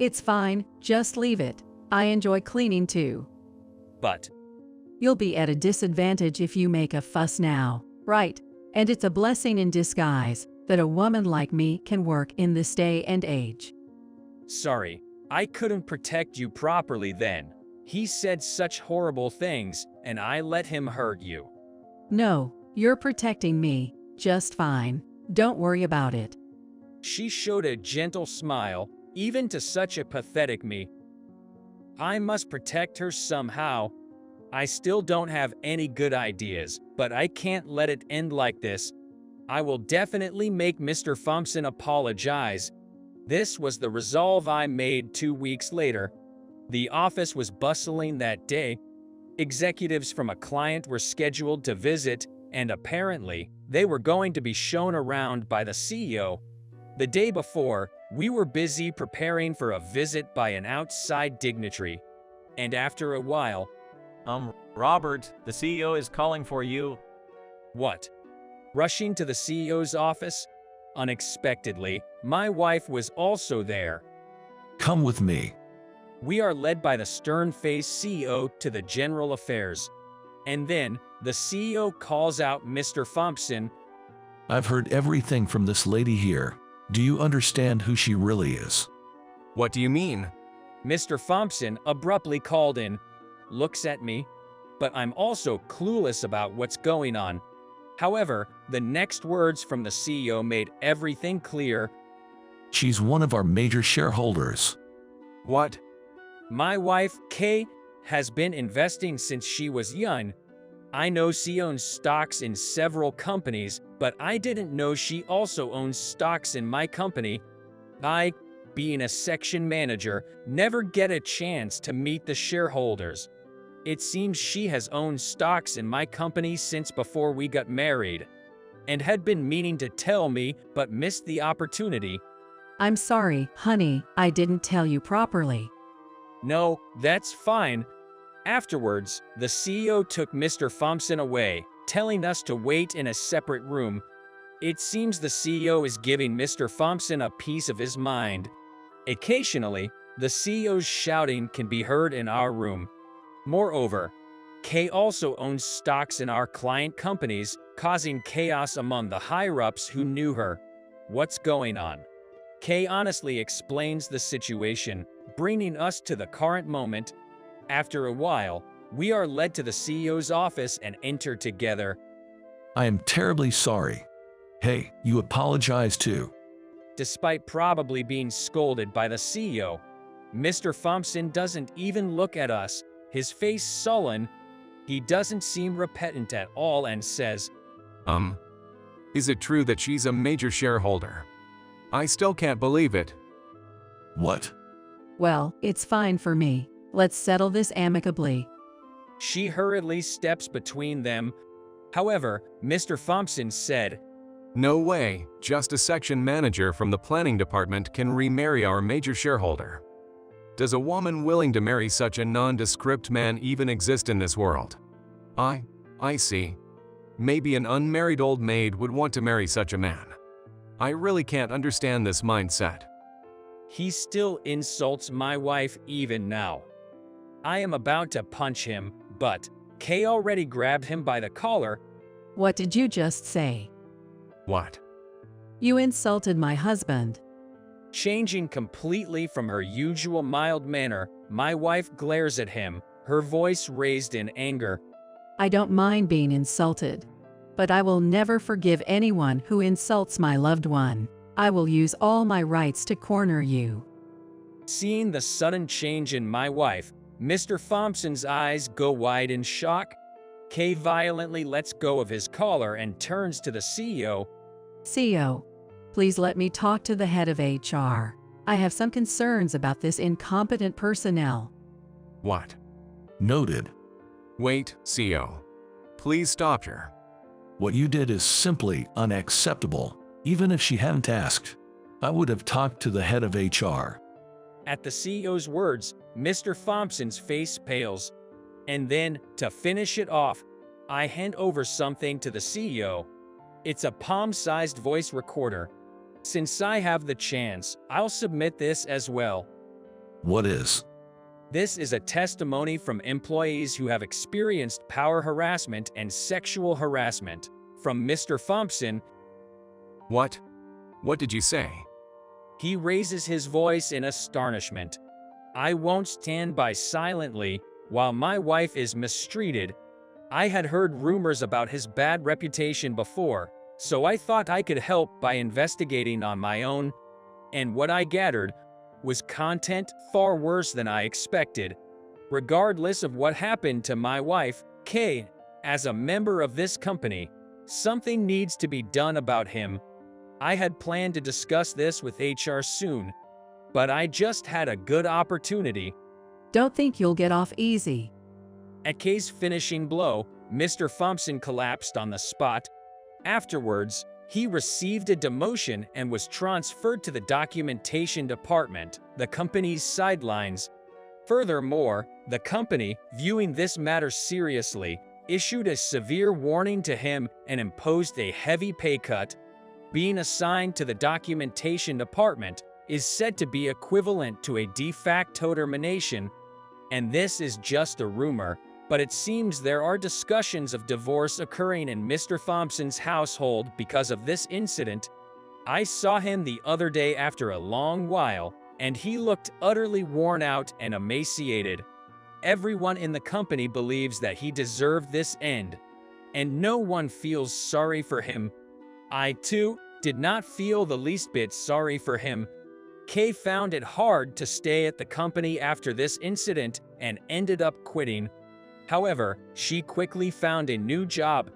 It's fine, just leave it. I enjoy cleaning too. But you'll be at a disadvantage if you make a fuss now, right? And it's a blessing in disguise that a woman like me can work in this day and age. Sorry, I couldn't protect you properly then. He said such horrible things, and I let him hurt you. No, you're protecting me just fine. Don't worry about it. She showed a gentle smile, even to such a pathetic me. I must protect her somehow. I still don't have any good ideas, but I can't let it end like this. I will definitely make Mr. Thompson apologize. This was the resolve I made 2 weeks later. The office was bustling that day. Executives from a client were scheduled to visit, and apparently, they were going to be shown around by the CEO. The day before, we were busy preparing for a visit by an outside dignitary. And after a while, Robert, the CEO is calling for you. What? Rushing to the CEO's office? Unexpectedly, my wife was also there. Come with me. We are led by the stern-faced CEO to the general affairs. And then, the CEO calls out Mr. Thompson. I've heard everything from this lady here. Do you understand who she really is? What do you mean? Mr. Thompson abruptly called in, looks at me, but I'm also clueless about what's going on. However, the next words from the CEO made everything clear. She's one of our major shareholders. What? My wife, Kay, has been investing since she was young. I know she owns stocks in several companies, but I didn't know she also owns stocks in my company. I, being a section manager, never get a chance to meet the shareholders. It seems she has owned stocks in my company since before we got married, and had been meaning to tell me but missed the opportunity. I'm sorry, honey, I didn't tell you properly. No, that's fine. Afterwards, the CEO took Mr. Thompson away, telling us to wait in a separate room. It seems the CEO is giving Mr. Thompson a piece of his mind. Occasionally, the CEO's shouting can be heard in our room. Moreover, Kay also owns stocks in our client companies, causing chaos among the higher-ups who knew her. What's going on? Kay honestly explains the situation, bringing us to the current moment. After a while, we are led to the CEO's office and enter together. I am terribly sorry. Hey, you apologize too. Despite probably being scolded by the CEO, Mr. Thompson doesn't even look at us, his face sullen. He doesn't seem repentant at all and says, Is it true that she's a major shareholder? I still can't believe it. What? Well, it's fine for me. Let's settle this amicably. She hurriedly steps between them. However, Mr. Thompson said, No way, just a section manager from the planning department can remarry our major shareholder. Does a woman willing to marry such a nondescript man even exist in this world? I see. Maybe an unmarried old maid would want to marry such a man. I really can't understand this mindset. He still insults my wife even now. I am about to punch him, but Kay already grabbed him by the collar. What did you just say? What? You insulted my husband. Changing completely from her usual mild manner, my wife glares at him, her voice raised in anger. I don't mind being insulted, but I will never forgive anyone who insults my loved one. I will use all my rights to corner you. Seeing the sudden change in my wife, Mr. Thompson's eyes go wide in shock. Kay violently lets go of his collar and turns to the CEO. CEO, please let me talk to the head of HR. I have some concerns about this incompetent personnel. What? Noted. Wait, CEO. Please stop her. What you did is simply unacceptable. Even if she hadn't asked, I would have talked to the head of HR. At the CEO's words, Mr. Thompson's face pales. And then, to finish it off, I hand over something to the CEO. It's a palm-sized voice recorder. Since I have the chance, I'll submit this as well. What is? This is a testimony from employees who have experienced power harassment and sexual harassment. From Mr. Thompson. What? What did you say? He raises his voice in astonishment. I won't stand by silently while my wife is mistreated. I had heard rumors about his bad reputation before, so I thought I could help by investigating on my own. And what I gathered was content far worse than I expected. Regardless of what happened to my wife, Kay, as a member of this company, something needs to be done about him. I had planned to discuss this with HR soon, but I just had a good opportunity. Don't think you'll get off easy. At Kay's finishing blow, Mr. Thompson collapsed on the spot. Afterwards, he received a demotion and was transferred to the documentation department, the company's sidelines. Furthermore, the company, viewing this matter seriously, issued a severe warning to him and imposed a heavy pay cut. Being assigned to the documentation department is said to be equivalent to a de facto termination, and this is just a rumor, but it seems there are discussions of divorce occurring in Mr. Thompson's household because of this incident. I saw him the other day after a long while, and he looked utterly worn out and emaciated. Everyone in the company believes that he deserved this end, and no one feels sorry for him. I, too, did not feel the least bit sorry for him. Kay found it hard to stay at the company after this incident and ended up quitting. However, she quickly found a new job.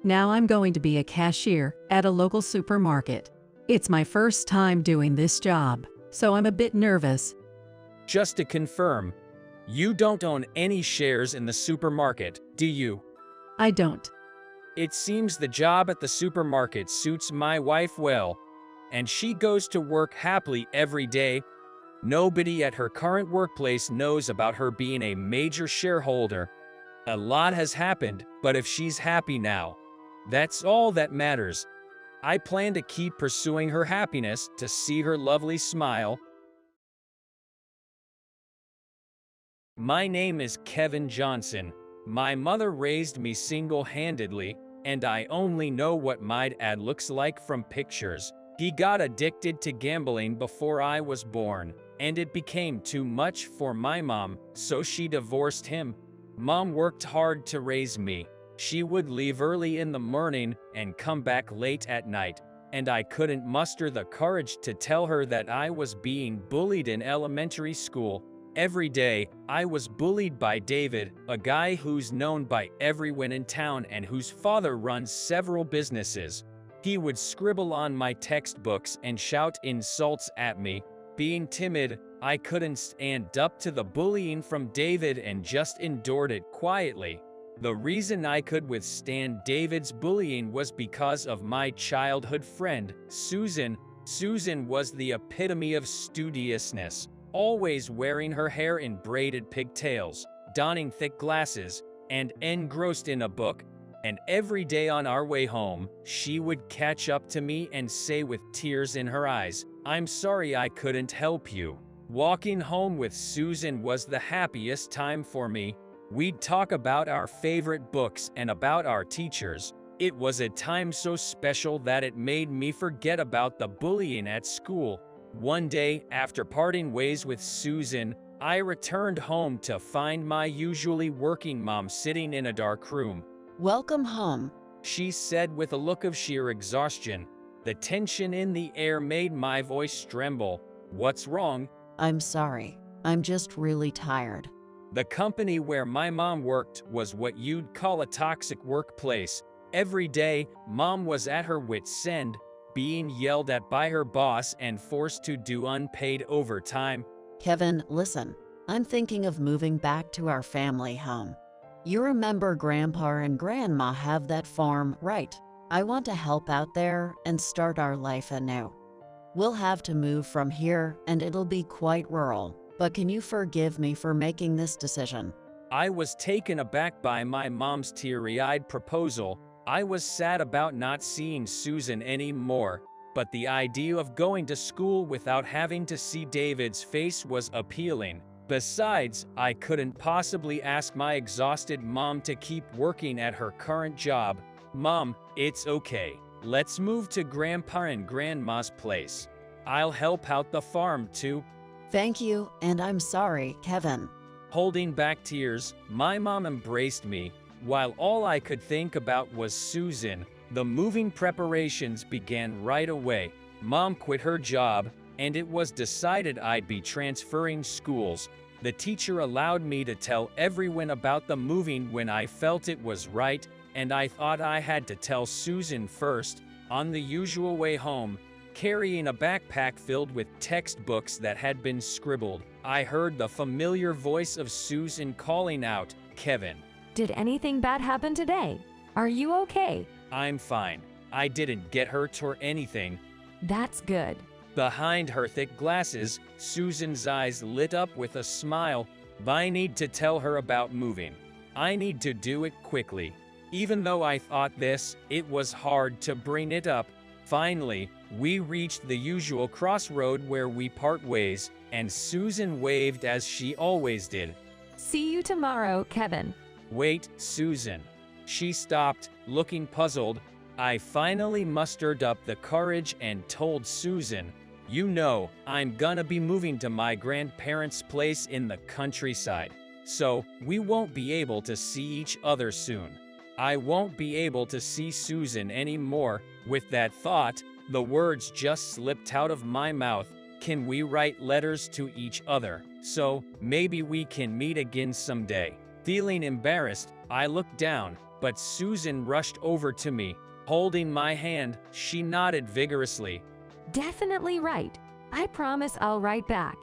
Now I'm going to be a cashier at a local supermarket. It's my first time doing this job, so I'm a bit nervous. Just to confirm, you don't own any shares in the supermarket, do you? I don't. It seems the job at the supermarket suits my wife well, and she goes to work happily every day. Nobody at her current workplace knows about her being a major shareholder. A lot has happened, but if she's happy now, that's all that matters. I plan to keep pursuing her happiness to see her lovely smile. My name is Kevin Johnson. My mother raised me single-handedly, and I only know what my dad looks like from pictures. He got addicted to gambling before I was born, and it became too much for my mom, so she divorced him. Mom worked hard to raise me. She would leave early in the morning and come back late at night, and I couldn't muster the courage to tell her that I was being bullied in elementary school. Every day, I was bullied by David, a guy who's known by everyone in town and whose father runs several businesses. He would scribble on my textbooks and shout insults at me. Being timid, I couldn't stand up to the bullying from David and just endured it quietly. The reason I could withstand David's bullying was because of my childhood friend, Susan. Susan was the epitome of studiousness, always wearing her hair in braided pigtails, donning thick glasses, and engrossed in a book. And every day on our way home, she would catch up to me and say with tears in her eyes, "I'm sorry I couldn't help you." Walking home with Susan was the happiest time for me. We'd talk about our favorite books and about our teachers. It was a time so special that it made me forget about the bullying at school. One day, after parting ways with Susan, I returned home to find my usually working mom sitting in a dark room. "Welcome home," she said with a look of sheer exhaustion. The tension in the air made my voice tremble. "What's wrong?" "I'm sorry. I'm just really tired." The company where my mom worked was what you'd call a toxic workplace. Every day, Mom was at her wit's end, being yelled at by her boss and forced to do unpaid overtime. "Kevin, listen. I'm thinking of moving back to our family home. You remember Grandpa and Grandma have that farm, right? I want to help out there and start our life anew. We'll have to move from here and it'll be quite rural. But can you forgive me for making this decision?" I was taken aback by my mom's teary-eyed proposal. I was sad about not seeing Susan anymore, but the idea of going to school without having to see David's face was appealing. Besides, I couldn't possibly ask my exhausted mom to keep working at her current job. "Mom, it's okay. Let's move to Grandpa and Grandma's place. I'll help out the farm too." "Thank you, and I'm sorry, Kevin." Holding back tears, my mom embraced me, while all I could think about was Susan. The moving preparations began right away. Mom quit her job, and it was decided I'd be transferring schools. The teacher allowed me to tell everyone about the moving when I felt it was right, and I thought I had to tell Susan first. On the usual way home, carrying a backpack filled with textbooks that had been scribbled, I heard the familiar voice of Susan calling out, "Kevin." Did anything bad happen today? Are you okay? "I'm fine. I didn't get hurt or anything." That's good. Behind her thick glasses, Susan's eyes lit up with a smile. I need to tell her about moving. I need to do it quickly. Even though I thought this, it was hard to bring it up. Finally, we reached the usual crossroad where we part ways, and Susan waved as she always did. See you tomorrow, Kevin. Wait, Susan. She stopped, looking puzzled. I finally mustered up the courage and told Susan, "You know, I'm gonna be moving to my grandparents' place in the countryside, so we won't be able to see each other soon. I won't be able to see Susan anymore." With that thought, the words just slipped out of my mouth. Can we write letters to each other, so maybe we can meet again someday? Feeling embarrassed, I looked down, but Susan rushed over to me. Holding my hand, she nodded vigorously. Definitely right. I promise I'll write back.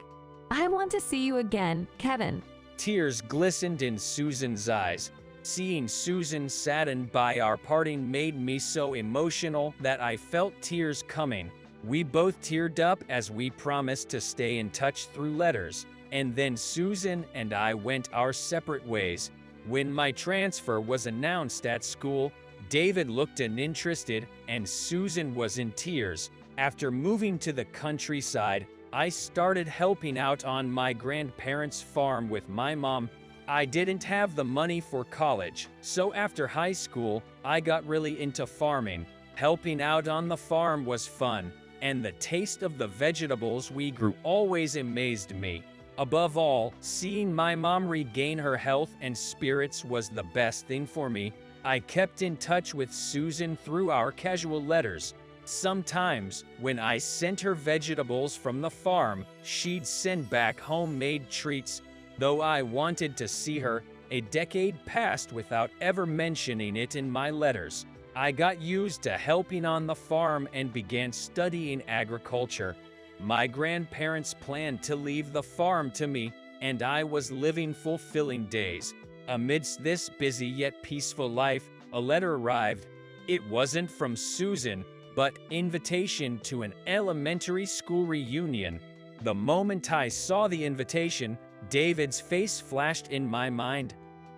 I want to see you again, Kevin. Tears glistened in Susan's eyes. Seeing Susan saddened by our parting made me so emotional that I felt tears coming. We both teared up as we promised to stay in touch through letters, and then Susan and I went our separate ways. When my transfer was announced at school, David looked uninterested and Susan was in tears. After moving to the countryside, I started helping out on my grandparents' farm with my mom. I didn't have the money for college, so after high school, I got really into farming. Helping out on the farm was fun, and the taste of the vegetables we grew always amazed me. Above all, seeing my mom regain her health and spirits was the best thing for me. I kept in touch with Susan through our casual letters. Sometimes, when I sent her vegetables from the farm, she'd send back homemade treats. Though I wanted to see her, a decade passed without ever mentioning it in my letters. I got used to helping on the farm and began studying agriculture. My grandparents planned to leave the farm to me, and I was living fulfilling days. Amidst this busy yet peaceful life, a letter arrived. It wasn't from Susan, but invitation to an elementary school reunion. The moment I saw the invitation, David's face flashed in my mind.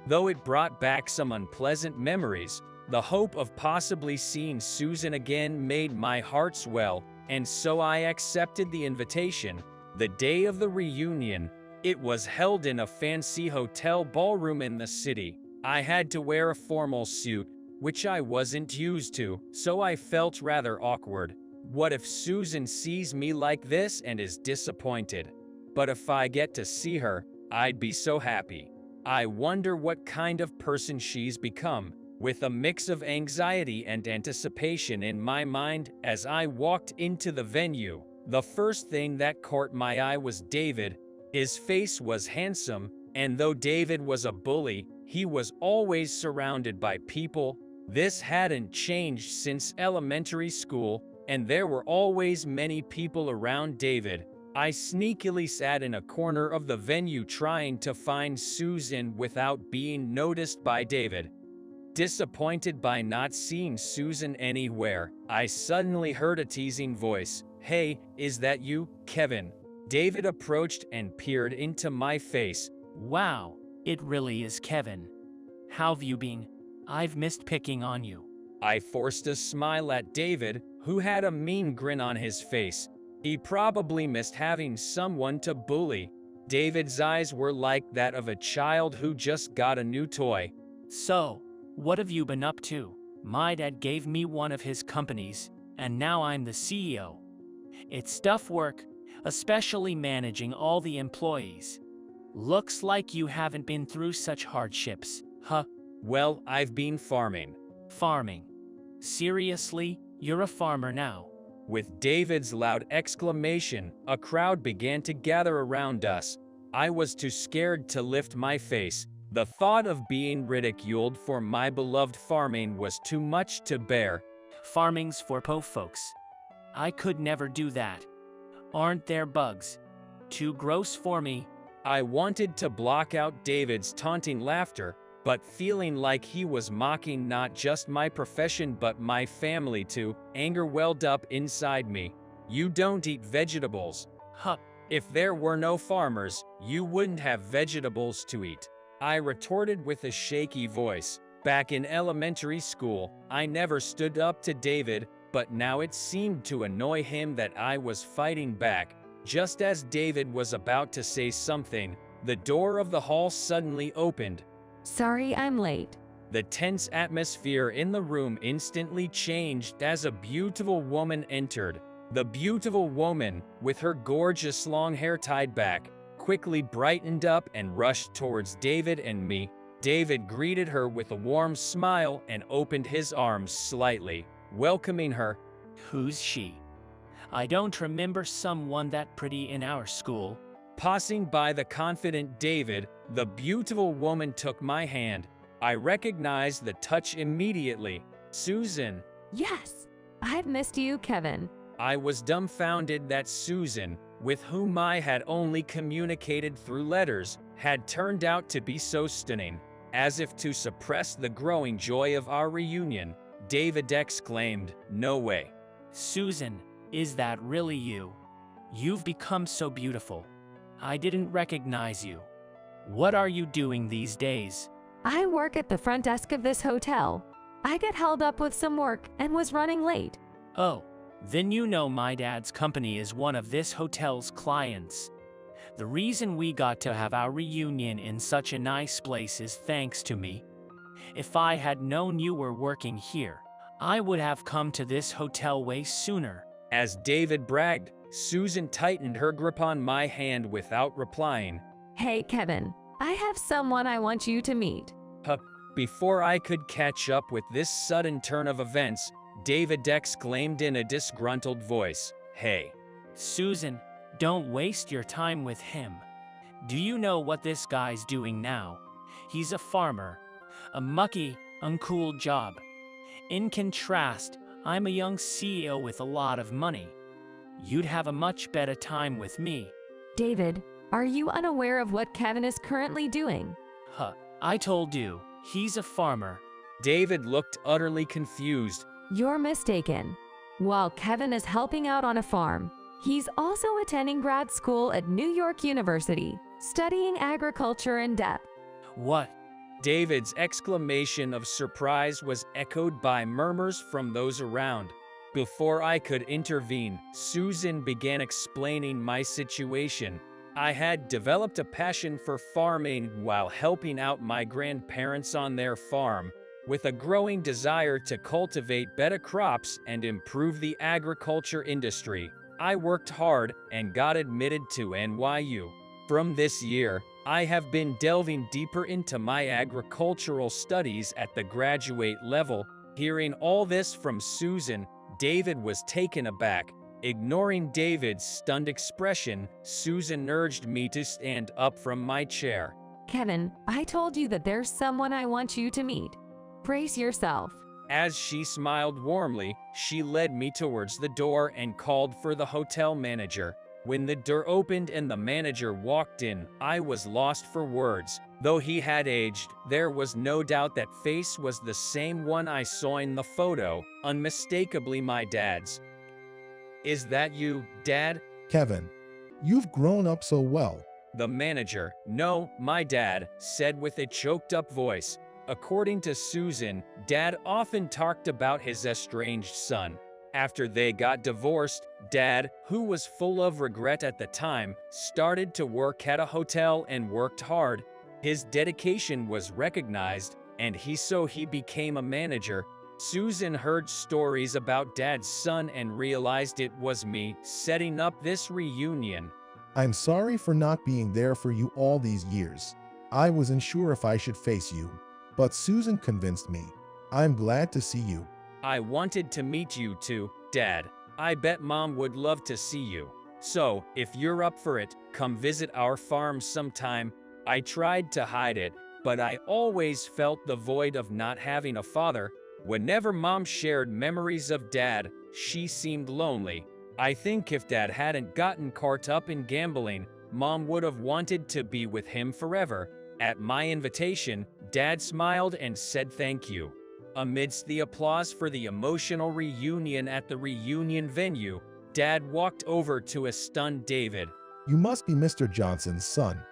Though it brought back some unpleasant memories, the hope of possibly seeing Susan again made my heart swell, and so I accepted the invitation. The day of the reunion, it was held in a fancy hotel ballroom in the city. I had to wear a formal suit, which I wasn't used to, so I felt rather awkward. What if Susan sees me like this and is disappointed? But if I get to see her, I'd be so happy. I wonder what kind of person she's become. With a mix of anxiety and anticipation in my mind as I walked into the venue, the first thing that caught my eye was David. His face was handsome, and though David was a bully, he was always surrounded by people. This hadn't changed since elementary school, and there were always many people around David. I sneakily sat in a corner of the venue trying to find Susan without being noticed by David. Disappointed by not seeing Susan anywhere, I suddenly heard a teasing voice. "Hey, is that you, Kevin?" David approached and peered into my face. Wow, it really is Kevin. How've you been? I've missed picking on you. I forced a smile at David, who had a mean grin on his face. He probably missed having someone to bully. David's eyes were like that of a child who just got a new toy. So, what have you been up to? My dad gave me one of his companies, and now I'm the CEO. It's tough work, especially managing all the employees. Looks like you haven't been through such hardships, huh? Well, I've been farming. Farming? Seriously, you're a farmer now? With David's loud exclamation, a crowd began to gather around us. I was too scared to lift my face. The thought of being ridiculed for my beloved farming was too much to bear. Farming's for po folks. I could never do that. Aren't there bugs? Too gross for me. I wanted to block out David's taunting laughter, but feeling like he was mocking not just my profession but my family too, anger welled up inside me. "You don't eat vegetables." Huh, If there were no farmers, you wouldn't have vegetables to eat. I retorted with a shaky voice. Back in elementary school, I never stood up to David, but now it seemed to annoy him that I was fighting back. Just as David was about to say something, the door of the hall suddenly opened. Sorry I'm late. The tense atmosphere in the room instantly changed as a beautiful woman entered. The beautiful woman, with her gorgeous long hair tied back, quickly brightened up and rushed towards David and me. David greeted her with a warm smile and opened his arms slightly, welcoming her. Who's she? I don't remember someone that pretty in our school. Passing by the confident David, the beautiful woman took my hand. I recognized the touch immediately. Susan. Yes, I've missed you, Kevin. I was dumbfounded that Susan, with whom I had only communicated through letters, had turned out to be so stunning. As if to suppress the growing joy of our reunion, David exclaimed, "No way." Susan, is that really you? You've become so beautiful. I didn't recognize you. What are you doing these days? I work at the front desk of this hotel. I got held up with some work and was running late. Oh, then you know my dad's company is one of this hotel's clients. The reason we got to have our reunion in such a nice place is thanks to me. If I had known you were working here, I would have come to this hotel way sooner. As David bragged, Susan tightened her grip on my hand without replying. Hey, Kevin, I have someone I want you to meet. Before I could catch up with this sudden turn of events, David exclaimed in a disgruntled voice, "Hey." Susan, don't waste your time with him. Do you know what this guy's doing now? He's a farmer. A mucky, uncool job. In contrast, I'm a young CEO with a lot of money. You'd have a much better time with me. David, are you unaware of what Kevin is currently doing? I told you, he's a farmer. David looked utterly confused. You're mistaken. While Kevin is helping out on a farm, he's also attending grad school at New York University, studying agriculture in depth. What? David's exclamation of surprise was echoed by murmurs from those around. Before I could intervene, Susan began explaining my situation. I had developed a passion for farming while helping out my grandparents on their farm, with a growing desire to cultivate better crops and improve the agriculture industry. I worked hard and got admitted to NYU. From this year, I have been delving deeper into my agricultural studies at the graduate level. Hearing all this from Susan, David was taken aback. Ignoring David's stunned expression, Susan urged me to stand up from my chair. Kevin, I told you that there's someone I want you to meet. Brace yourself. As she smiled warmly, she led me towards the door and called for the hotel manager. When the door opened and the manager walked in, I was lost for words. Though he had aged, there was no doubt that face was the same one I saw in the photo, unmistakably my dad's. "Is that you, Dad?" Kevin, you've grown up so well. The manager, "No, my dad," said with a choked-up voice. According to Susan, Dad often talked about his estranged son. After they got divorced, Dad, who was full of regret at the time, started to work at a hotel and worked hard. His dedication was recognized, and he became a manager. Susan heard stories about Dad's son and realized it was me setting up this reunion. I'm sorry for not being there for you all these years. I wasn't sure if I should face you, but Susan convinced me. I'm glad to see you. I wanted to meet you too, Dad. I bet Mom would love to see you. So, if you're up for it, come visit our farm sometime. I tried to hide it, but I always felt the void of not having a father. Whenever Mom shared memories of Dad, she seemed lonely. I think if Dad hadn't gotten caught up in gambling, Mom would have wanted to be with him forever. At my invitation, Dad smiled and said thank you. Amidst the applause for the emotional reunion at the reunion venue, Dad walked over to a stunned David. You must be Mr. Johnson's son.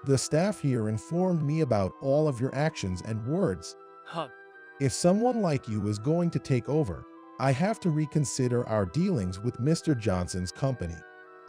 The staff here informed me about all of your actions and words. Huh. If someone like you is going to take over, I have to reconsider our dealings with Mr. Johnson's company.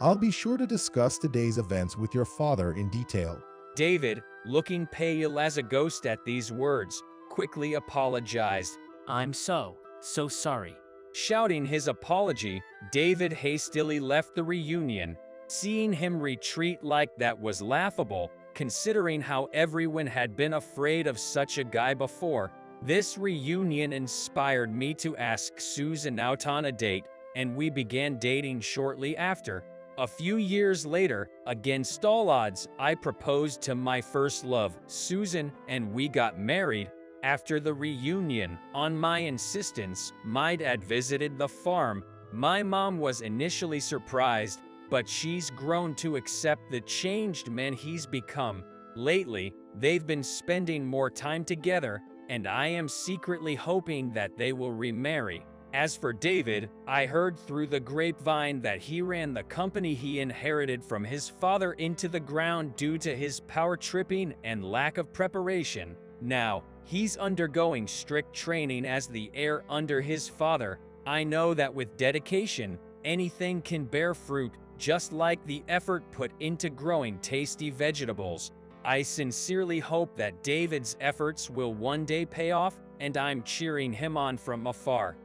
I'll be sure to discuss today's events with your father in detail. David, looking pale as a ghost at these words, quickly apologized. I'm so sorry. Shouting his apology, David hastily left the reunion. Seeing him retreat like that was laughable, considering how everyone had been afraid of such a guy before. This reunion inspired me to ask Susan out on a date, and we began dating shortly after. A few years later, against all odds, I proposed to my first love, Susan, and we got married. After the reunion, on my insistence, my dad visited the farm. My mom was initially surprised, but she's grown to accept the changed man he's become. Lately, they've been spending more time together, and I am secretly hoping that they will remarry. As for David, I heard through the grapevine that he ran the company he inherited from his father into the ground due to his power tripping and lack of preparation. Now, he's undergoing strict training as the heir under his father. I know that with dedication, anything can bear fruit, just like the effort put into growing tasty vegetables. I sincerely hope that David's efforts will one day pay off, and I'm cheering him on from afar.